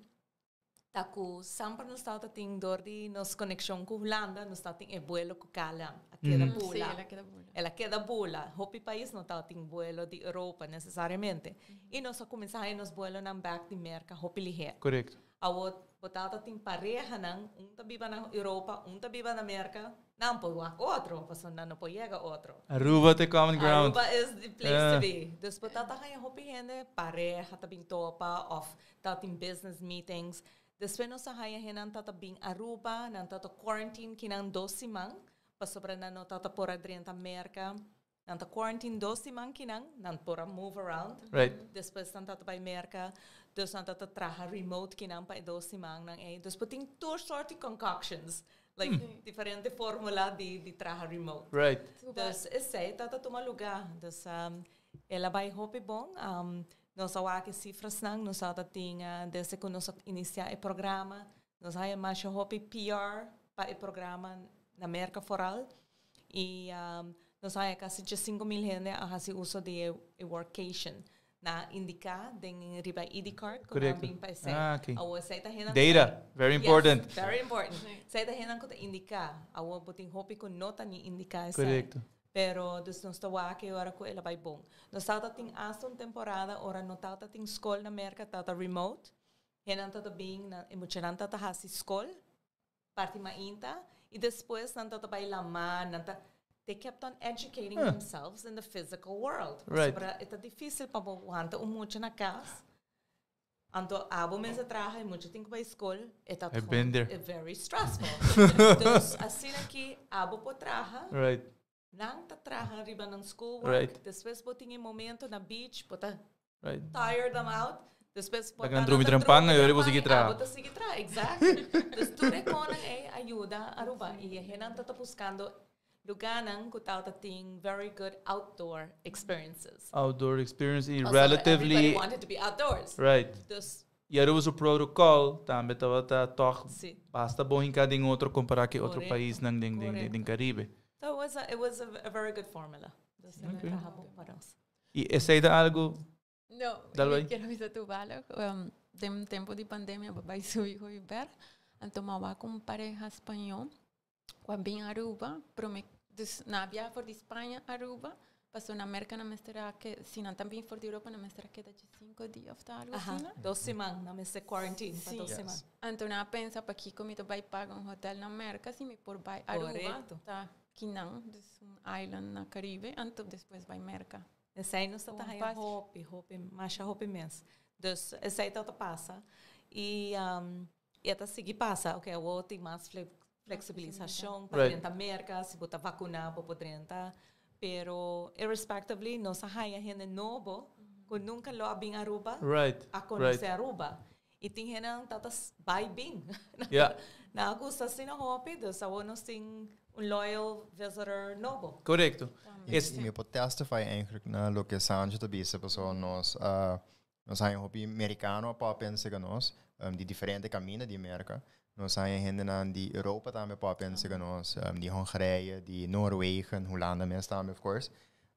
Taku sempre nos está ting door die nos conexão com Holanda, nos está ting vuelo com Calam. Queda bula. Sí, ela queda bula. Ela queda bula. Hopi país não está ting vuelo de Europa necessariamente. E nós começamos a nos vuelo na back de merca hopi lihe. Correcto. Awot botata ting pareja nang tá viva na Europa, tá viva na América. Não pode ir outro, porque não pode chegar outro. Aruba the common ground. Aruba is the place to be. Dus botata kaya hopi gente pareja tabing topa of tating business meetings. Después nos haya henan tata bing Aruba, nan tata quarantine kinang 2 simang, pasobra na no tata pora drenta Amerika, nan tata quarantine 2 simang kinang, nan pora move around. Right. Después nan tata by Amerika, dus nan tata traha remote kinang pa 2 simang nang dus puting 2 sorty concoctions, like diferente formula di traha remote. Right. Dus isay tata tumaluga, dus ela by hopi bong, nós awake cifras nang, nós tinha desde que nós iniciar o programa, nós aí mais hopi PR para o programa na América Foral e nós aí quase 5,000 gente a fazer uso de workation na indicar den riba ID card com a bem para ser. Okay. Data, very important. Yes, very important. Sai da gente que indicar, awo botin hopi com nota ni indicar. Correcto. Pero dus nos tawa que ora ko ela vai bom. Nos tata ting aston temporada ora no tata ting school na Amerika tata remote. Henan tata bing na emocionan tata hasi school. Parti mainta e depois nan tata vai lama nanta they kept on educating themselves in the physical world. Right. Sobra eta difícil pa bo wanta mucho na casa. Anto abo mensa traha e mucho ting vai school eta I've been there. Very stressful. Dus assim aqui abo po traha. Right. Nang tatrahan riba ng schoolwork. Right. Después boting momento na beach, bota Right. tired them out. Después bota Nagandro mi trampang, ayori po sige tra. Bota sige tra, exactly. Después tu rekonan ayuda aruba. Iya henan tatapuskando luganan kutaw tating very good outdoor experiences. Outdoor experience e Also, relatively. everybody wanted to be outdoors. Right. Dus, E era o protocol, também estava toch sim. basta bom em cada outro comparar que outro Correcto. país nang ding Caribe. So it was a very good formula. Dus, Okay. para nós. E esse é algo. No, Dalo eu aí. quero avisar tu balak. Tem tempo de pandemia, babai subi ko iber. Antomava com pareja espanhol. Com bem Aruba, dus na via for de Espanha Aruba. Passou na América na mestra que se não também for de Europa na mestra que de 5 dias of algo assim. 2 semanas na mesa quarantine, para 2 semanas. Então na pensa para que comigo vai pagar hotel na América, se me por vai Aruba, Correcto. tá que não, dus island na Caribe, então depois vai América. Esse aí não está a hopi, mais a hopi mesmo. Dus esse aí tá passa e esta seguir passa, ok, o outro tem mais flexibilização para dentro da América, se botar vacuna para dentro, pero irrespectively nós haya gente novo que nunca lo abing Aruba, Right. a conhecer Aruba. E tem gente tatas vai bem. Yeah. Na gusta assim na hopi, dus nós tem loyal visitor novo. Correcto. E me pode testify eigenlijk na lo que Sancho te disse, pessoal, nós há hobby americano para pensar que nós de diferente caminhos de América. Nós há gente na de Europa também para pensar que nós de Hongarije, de Noorwegen, Hollanda mesmo também, of course.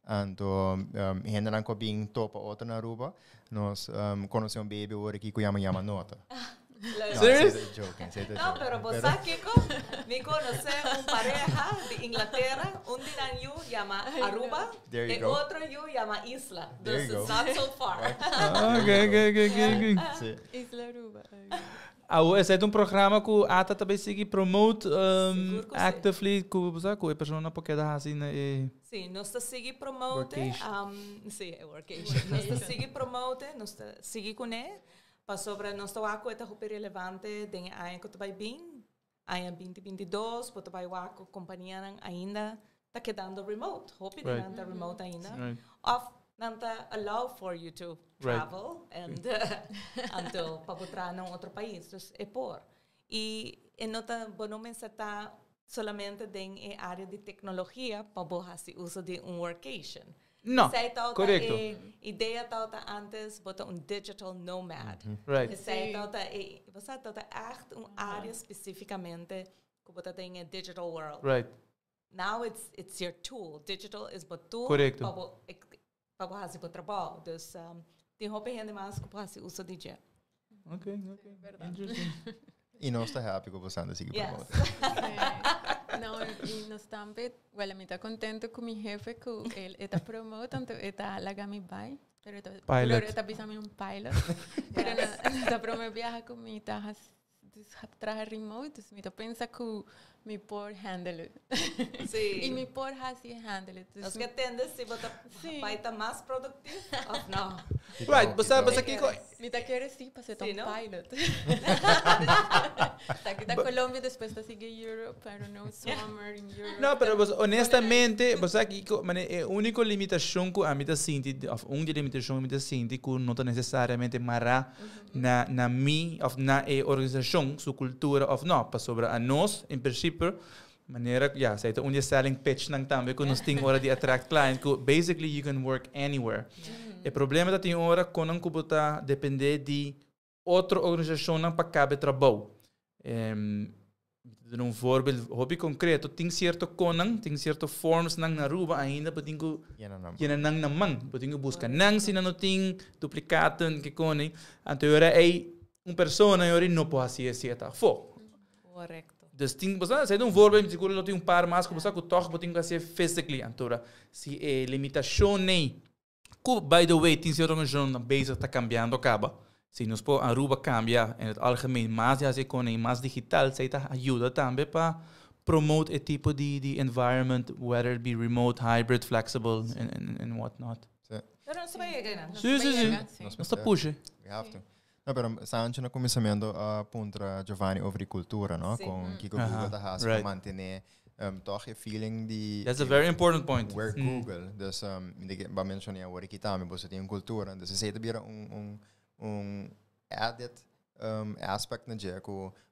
Então, gente na que bem topa outra na Aruba, nós conhecemos baby hoje aqui que chama nota. Serious? No, pero vos sabes que me conoce pareja de Inglaterra, un día yo llama Aruba, There you y go. otro yo llama Isla. There This you is go. not so far. Okay. Sim. Isla Aruba. Esse é programa que a Ata também sigue promote Seguro que actively que a pessoa não pode dar assim Sim, nós está sigue promote, sim, é workation. Nós está sigue promote, nós está sigue com ele, para sobre nós está aqui é super relevante, tem aí que tu vai bem, aí 2022, para tu vai aqui companhia ainda está quedando remote, hope que não está remote ainda, off não está allow for you to travel and until para entrar num outro país, então é por e não está bom não está solamente em área de tecnologia para fazer uso de workation. Não, correto. Ideia está antes botar digital nomad. Right. Você está echt área especificamente que botar tem digital world. Right. Now it's your tool. Digital is but tool para fazer o trabalho. Dus tem roupa ainda mais que fazer uso de dia. Okay. Interesting. E nós está happy com você andando seguir Yes. Não, e nós também, well, eu estou contente com meu chefe que ele está promovido, tanto está lá me vai, pero está pensando em pilot, pero está promovido viajar comigo, está trabalhar remote, então eu penso que me pode handle it. Sim. E me pode assim handle it. Nós que tende se você vai estar mais produtivo ou não? Right, você aqui... Me tá querendo sim para ser um Sim, não? pilot. Está aqui da Colômbia, depois está seguindo Europe, pero no summer in Europe. Não, pero honestamente, você aqui, a única limitação que a mim está sentindo, uma limitação que a mim está sentindo, que não está necessariamente mará na mim, ou na organização, sua cultura, ou não, para sobre a nós, em princípio, maneira, ja, sei onde selling pitch nang também que nós tem hora de attract client, que basically you can work anywhere. O problema da tem hora quando não cubuta depender de outra organização não para caber trabalho. De um voorbeeld, hobby concreto, tem certo conan, tem certo forms nang naruba ainda, podingo yan nang namang, podingo busca nang sina no tem duplicaten que conem, anterior é persona e não pode assim esse tá fo. Correcto. Dus ting, você não voorbeeld, seguro não tem par mais, como você que toch podingo fazer physically, antora, se é limitação nem, by the way, tem certo organização na base está cambiando acaba. Se nos pode Aruba cambia em algemeen, mais já se conem mais digital, se tá ajuda também para promote a tipo de environment, whether it be remote, hybrid, flexible, and whatnot. Pero não se vai ganhar. Sim. Nós está puxa. We have to. No, pero antes no começamento punta Giovanni over cultura, no? Com que Google da has para manter toch je feeling die. That's a very important point. Where Google, dus ba mentionei agora que também você tem cultura, dus você tem added aspect na dia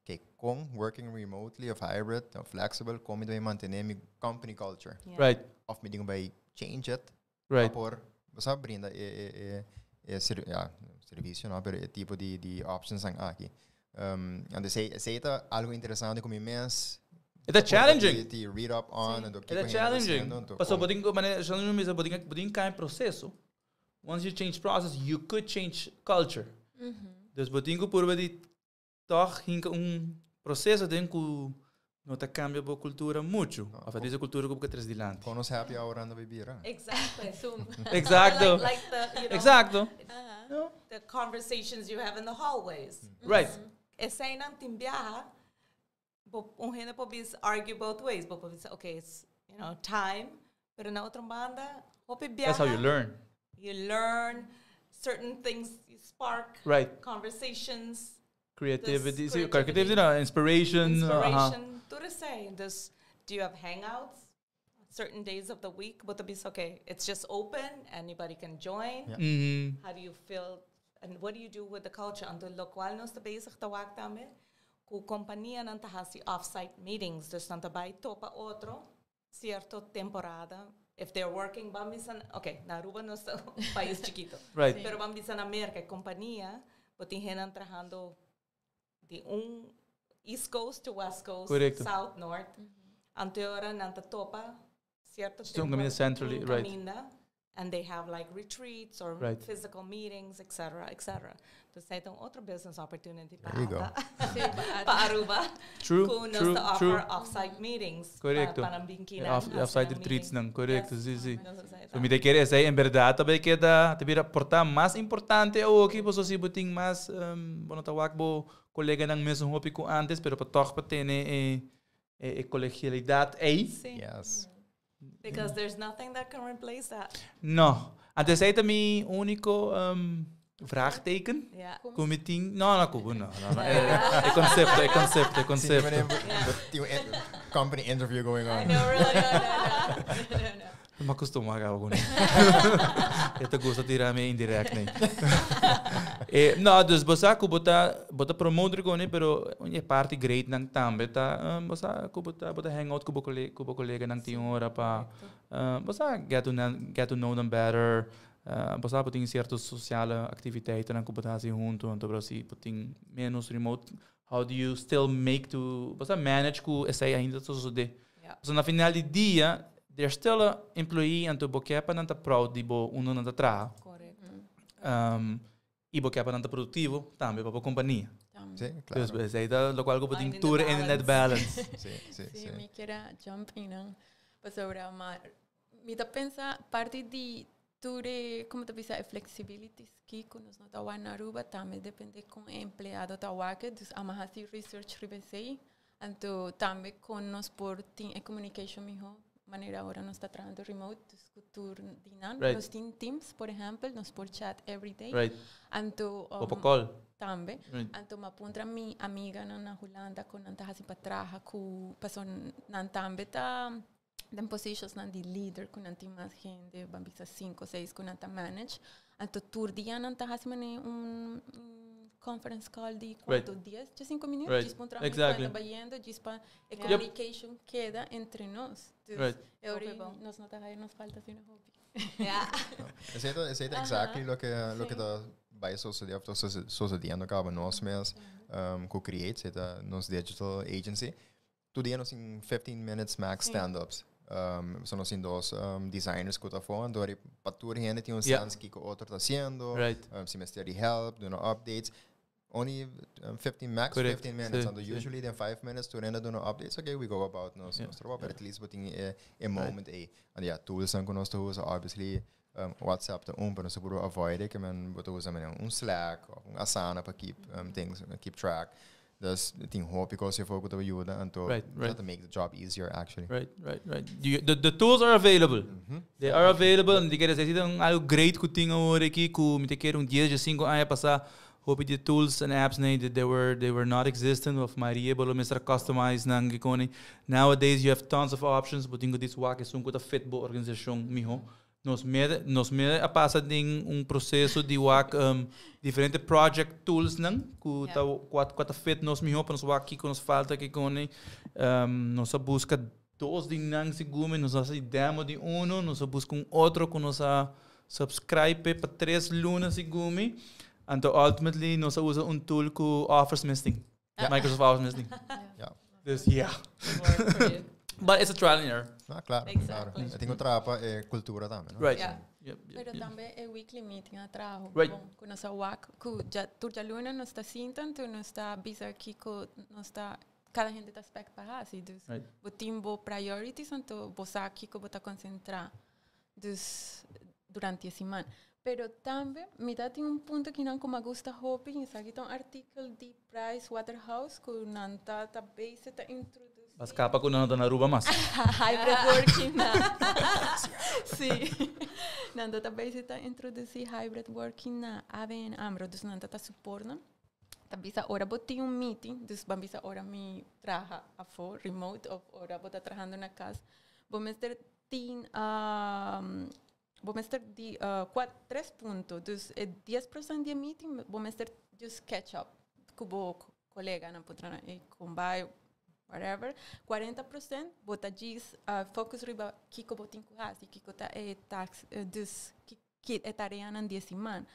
que com working remotely of hybrid of flexible como de manter mi company culture. Right. Of me ding by change it. Right. Por você brinda serviço, não, pero tipo de options ang aqui. And sei tá algo interessante como imenso. It's challenging. De read up on and it's challenging. Passou bodinho, mas já não mesmo bodinho cai em processo. Once you change process, you could change culture. Dus bodinho por de toch hinka processo de que não tá cambia a cultura muito. A fazer a cultura como que traz dilante. Quando você happy hour anda bebida. Exactly. Exacto. Like the, you know, Exacto. The conversations you have in the hallways. Right. Essa aí não tem viaja. Gente pode argue both ways. Pode dizer, okay, it's, you know, time. Pero na outra banda, that's how you learn. You learn certain things, you spark conversations. Creativity, inspiration. To the same. Do you have hangouts certain days of the week? But it's okay, it's just open, anybody can join. Yeah. How do you feel, and what do you do with the culture? Anto lo cual nos bezig te wak dame, ku companhia nanta hasi off-site meetings, dus nanta bay topa otro, cierto temporada. If they're working, bambisan, okay, na Aruba no es un país chiquito. Right. Pero bambisan América, companhia, botin henan trabajando de East Coast to West Coast, correcto. South, North. Anteora nanta topa, cierto temporada. Centrally, right. And they have like retreats or physical meetings, etc., etc. Dus zij doen other business opportunity para Aruba. True. To offer off-site meetings. Correcto. Off-site retreats não, correcto, sim. So me te querer dizer, em verdade, também que da te vira portar mais importante o que você se boting mais, bueno, tawag bo colega ng mesmo hobby ko antes, pero para toch para ter colegialidade aí. Yes. Because there's nothing that can replace that. No. Antes zei het mijn unico vraagteken. Yeah. Committing. No. Concept. Company interview going on. I know, really. No. Ma costumo agora com ele. Esta gosta tirar me indirect nem. No, dus bosa bota promoter com ele, pero é parte great nang tambe tá. Bosa bota hangout com colega nang tinha hora pa. Bosa get to know them better. Bosa botin certas sociale activiteiten nang bota assim junto, então Brasil botin menos remote. How do you still make to bosa manage com essa ainda so de. So na final de dia they're still an employee and to bokepa nanta proud di bo uno nanta tra. Correcto. e porque é para produtivo, também para a companhia. Sim, claro. Dus é da lo qual eu Finding tenho tour the in net balance. balance. Sim, sim, Sí, sim. me quiera jump in sobre a mar. Me da pensa parte de ture como te bisa flexibility que quando nós tá lá na Aruba também depende com empregado tá lá que dus amahasi research ribesei então também com nós por team communication miho maneira agora nós está trabalhando remote dus cultura dinan nós tem teams por exemplo nós por chat every day Right. então Protocol. também Right. então me apunta minha amiga na Holanda com nanta hasi patraha com pessoa nan também tá den positions nan die leader kun nanti mas gente bambisa 5 6 kun nanta manage anto tour dia nanta hasmane conference call de quanto dias de 5 minutos Right. just pontra Exactly. bayendo just pa communication queda entre nós Right. nós não tá nos falta assim no hobby Ja. Es heet exactly lo que da bij sucediendo acaba nós mesmos co-create nos digital agency. Today nós in 15 minutes max stand-ups. So nós in dos designers que tá falando, dori patur gente tem sense que o outro tá haciendo. Right. Se me steady help, doing updates. Only 15 max, Correct. 15 minutes. Sí, And usually then 5 minutes to render doing updates. Okay, we go about nos trabajo, but at least putting a moment and yeah, tools and konos to usa obviously WhatsApp to para se puro avoid it, que man boto usa man Slack or Asana para keep things keep track. Dus het ding hoop ik als je voor te ajuda and to to make the job easier actually. Right. The tools are available. They are available. And diga se tem algo great que tinha hoje aqui que me te quero 10 de 5 anos passar. Hope the tools and apps that they were not existent of Maria bolo Mr. Customize nang gikoni. Nowadays you have tons of options, but ingo this work is com a fitbo organização miho. Nos me a passa de processo de work diferente project tools nang ku ta quat fit nos miho para nos work aqui com nos falta que koni nos busca dos de nang segume nos hace demo de uno nos busca outro com nos subscribe para 3 lunas segume. And ultimately, nós usa tool que offers misting. Microsoft offers misting. Dus But it's a trial and error. Claro. Eu tenho trapa cultura também. Right. Pero também é weekly meeting a trabalho. Right. Com nossa work, tu já luna nós está sintan, tu nós está bisa aqui com nós está cada gente está aspect para assim, dus o team bo priorities, então você aqui que bota concentrar dus durante a semana. Pero também, me dá tem ponto que não como gusta hobby, isso aqui tem artigo de Price Waterhouse que não tá base está introduzir. Mas capa que não tá na Aruba mais. Hybrid working na. Sim. Não tá base está introduzir hybrid working na ABN AMRO, dus não tá suporna. Tá bisa ora botei meeting, dus bambisa ora me traha a for remote of ora bota trabajando na casa. Vamos ter tin vamos ter de 3 pontos. Dus 10% de meeting, vamos ter just catch up. Kubo colega na putrana e kumbai whatever. 40% bota just focus riba kiko botin kuhasi, kiko ta tax dus que é tarefa na dia semana.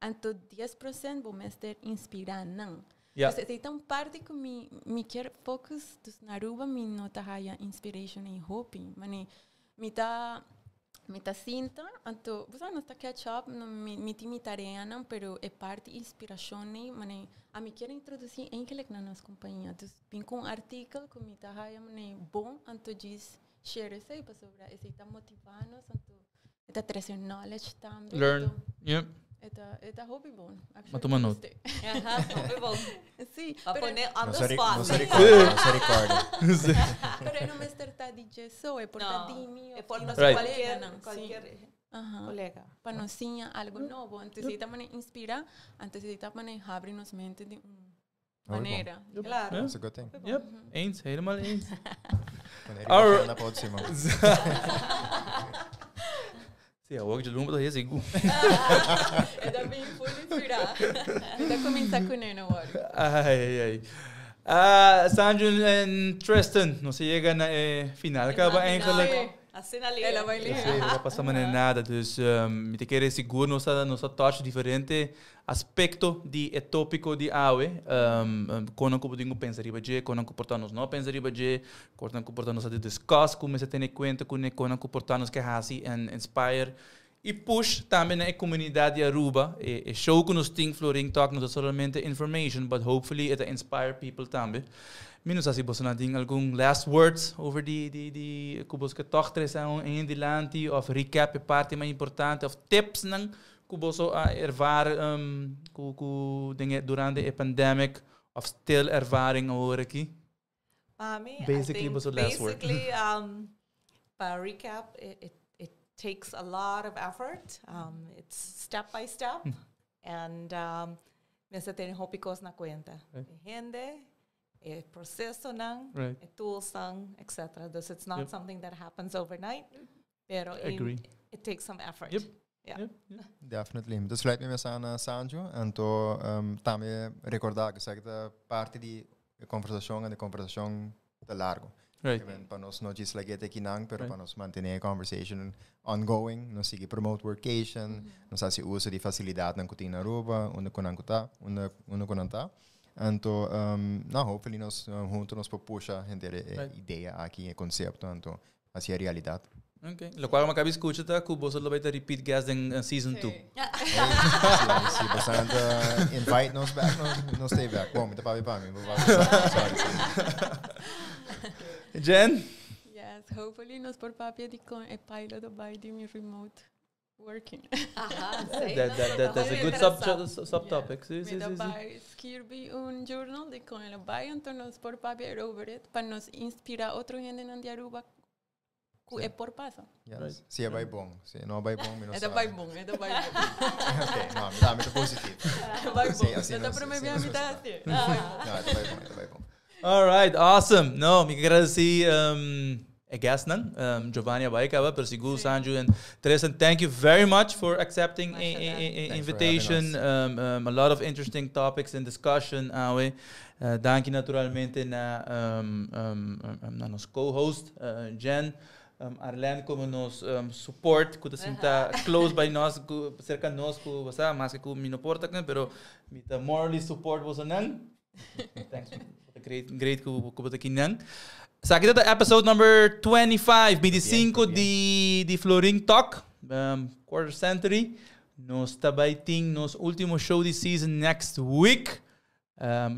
Então 10% vamos ter inspirando. Yeah. Dus então parte que me quer focus dus na Aruba me nota haya inspiration e hope. Mane me tá sinta, então, você não está catch up, me tem tarefa, não, pero é parte inspiração, né, mas a mim quero introduzir que na nossa companhia, então, vim com artigo que me tá bom, então diz share isso aí para sobre, isso está motivando, então, está trazendo knowledge também. Learn, Está hobby bom. Mas toma nota. Hobby bom. Sim. Para poner on the spot. Não se recorda. Pero não me está de so, é por Tadimi, é por qualquer colega. Para nós tinha algo novo, então se também inspira, então se também abre nos mente de maneira. Claro. That's a good thing. Yep. Eens, helemaal eens. Na próxima. Sim, a work de lumba da resigo. É da bem full inspirado. Então começa com ele agora. Ai. Sandro e Tristan, não se chega na final. Acaba eigenlijk. Assim ali. Ela vai ler. Não vai passar nada. Dus me te querer seguro, nossa touch diferente aspecto de tópico de AWE. Quando eu tenho pensar riba je, quando comportar-nos não pensar riba je, quando comportar-nos a discuss, como se tem em conta, quando comportar-nos que hasi and inspire e push também na comunidade de Aruba. E show que nos tem Flooring Talk não é somente information, but hopefully it inspire people também. Minus assim, você não tem algum last words over que você toch treção em dilante, of recap parte mais importante, of tips não que você ervar durante a pandemic, of still ervaring agora aqui. Basically, para recap, it takes a lot of effort. It's step by step, and você tem hopicos na conta. Gente, processo não, tools não, etc. Thus, it's not something that happens overnight, pero it takes some effort. Yep. Definitely. Dus sluit me met aan Sanjo. En toen também recordar que esta parte de conversação é de conversação de largo. Right. Para nós não diz like aqui não, pero para nós manter a conversation ongoing, nós seguir promote workation, nós assim uso de facilidade na cozinha na Aruba, onde conanta. Então, hopefully nós juntos nos puxa a ideia aqui, o conceito, então assim a realidade. Okay. Lo qual acaba escuta tá que você vai ter repeat guest em season 2. Se você invite nos back, nos stay back. Bom, então para mim. Jen? Yes, hopefully nos por papia de con a pilot by the remote working. That's a good subtopic. Escrevi journal de con el by então nos por papia over it para nos inspirar outro gente na Aruba. É por passo. Yes. Se é bom. Se não é bom, não é bom. Ok, não, dá muito positivo. É bom. Então, para mim, a mitad assim. Não, é bom. All right, awesome. No, me agradeci a guest Giovanni Abaicaba, Persigu, Sanju, and Teresa. Thank you very much for accepting an invitation. A lot of interesting topics in discussion. Dank je naturalmente na nos co-host, Jen. Arlen como nos support, que assim tá close by nós, cerca de nós, que você mais que me não porta, pero me tá morally support você não. Thanks, great que você aqui não. Sa aqui tá episode number 25 de Flooring Talk, quarter century. Nos tabaiting nos último show de season next week.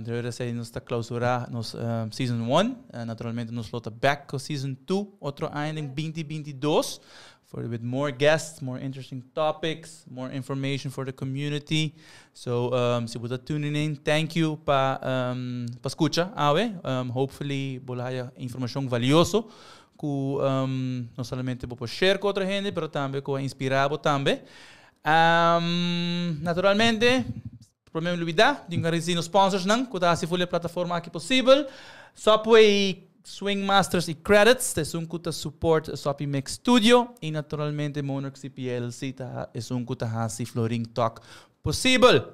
Deve ser nos está clausurar nos season 1. Naturalmente nos lota back com season 2, outro ainda em 2022, with more guests, more interesting topics, more information for the community. So, se você tuning in, thank you para escutar, hopefully bolaya informação valioso que não somente vou share com outra gente, mas também com inspirar também. Naturalmente, para me olvidar, de engarecer nos sponsors não, que está a full plataforma aqui possível. Subway, Swing Masters e Credits, é um que support a Sopi Mix Studio. E naturalmente, Monarch CPLC é um que está a Flooring Talk possível.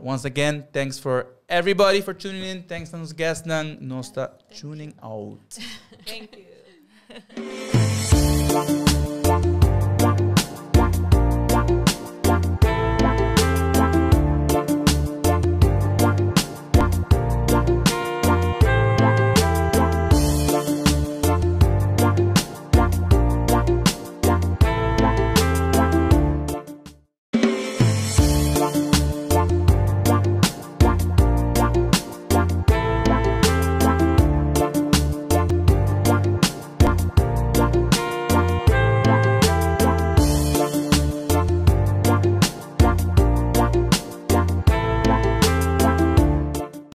Once again, thanks for everybody for tuning in. Thanks to nos guests nang nos tuning out. Thank you.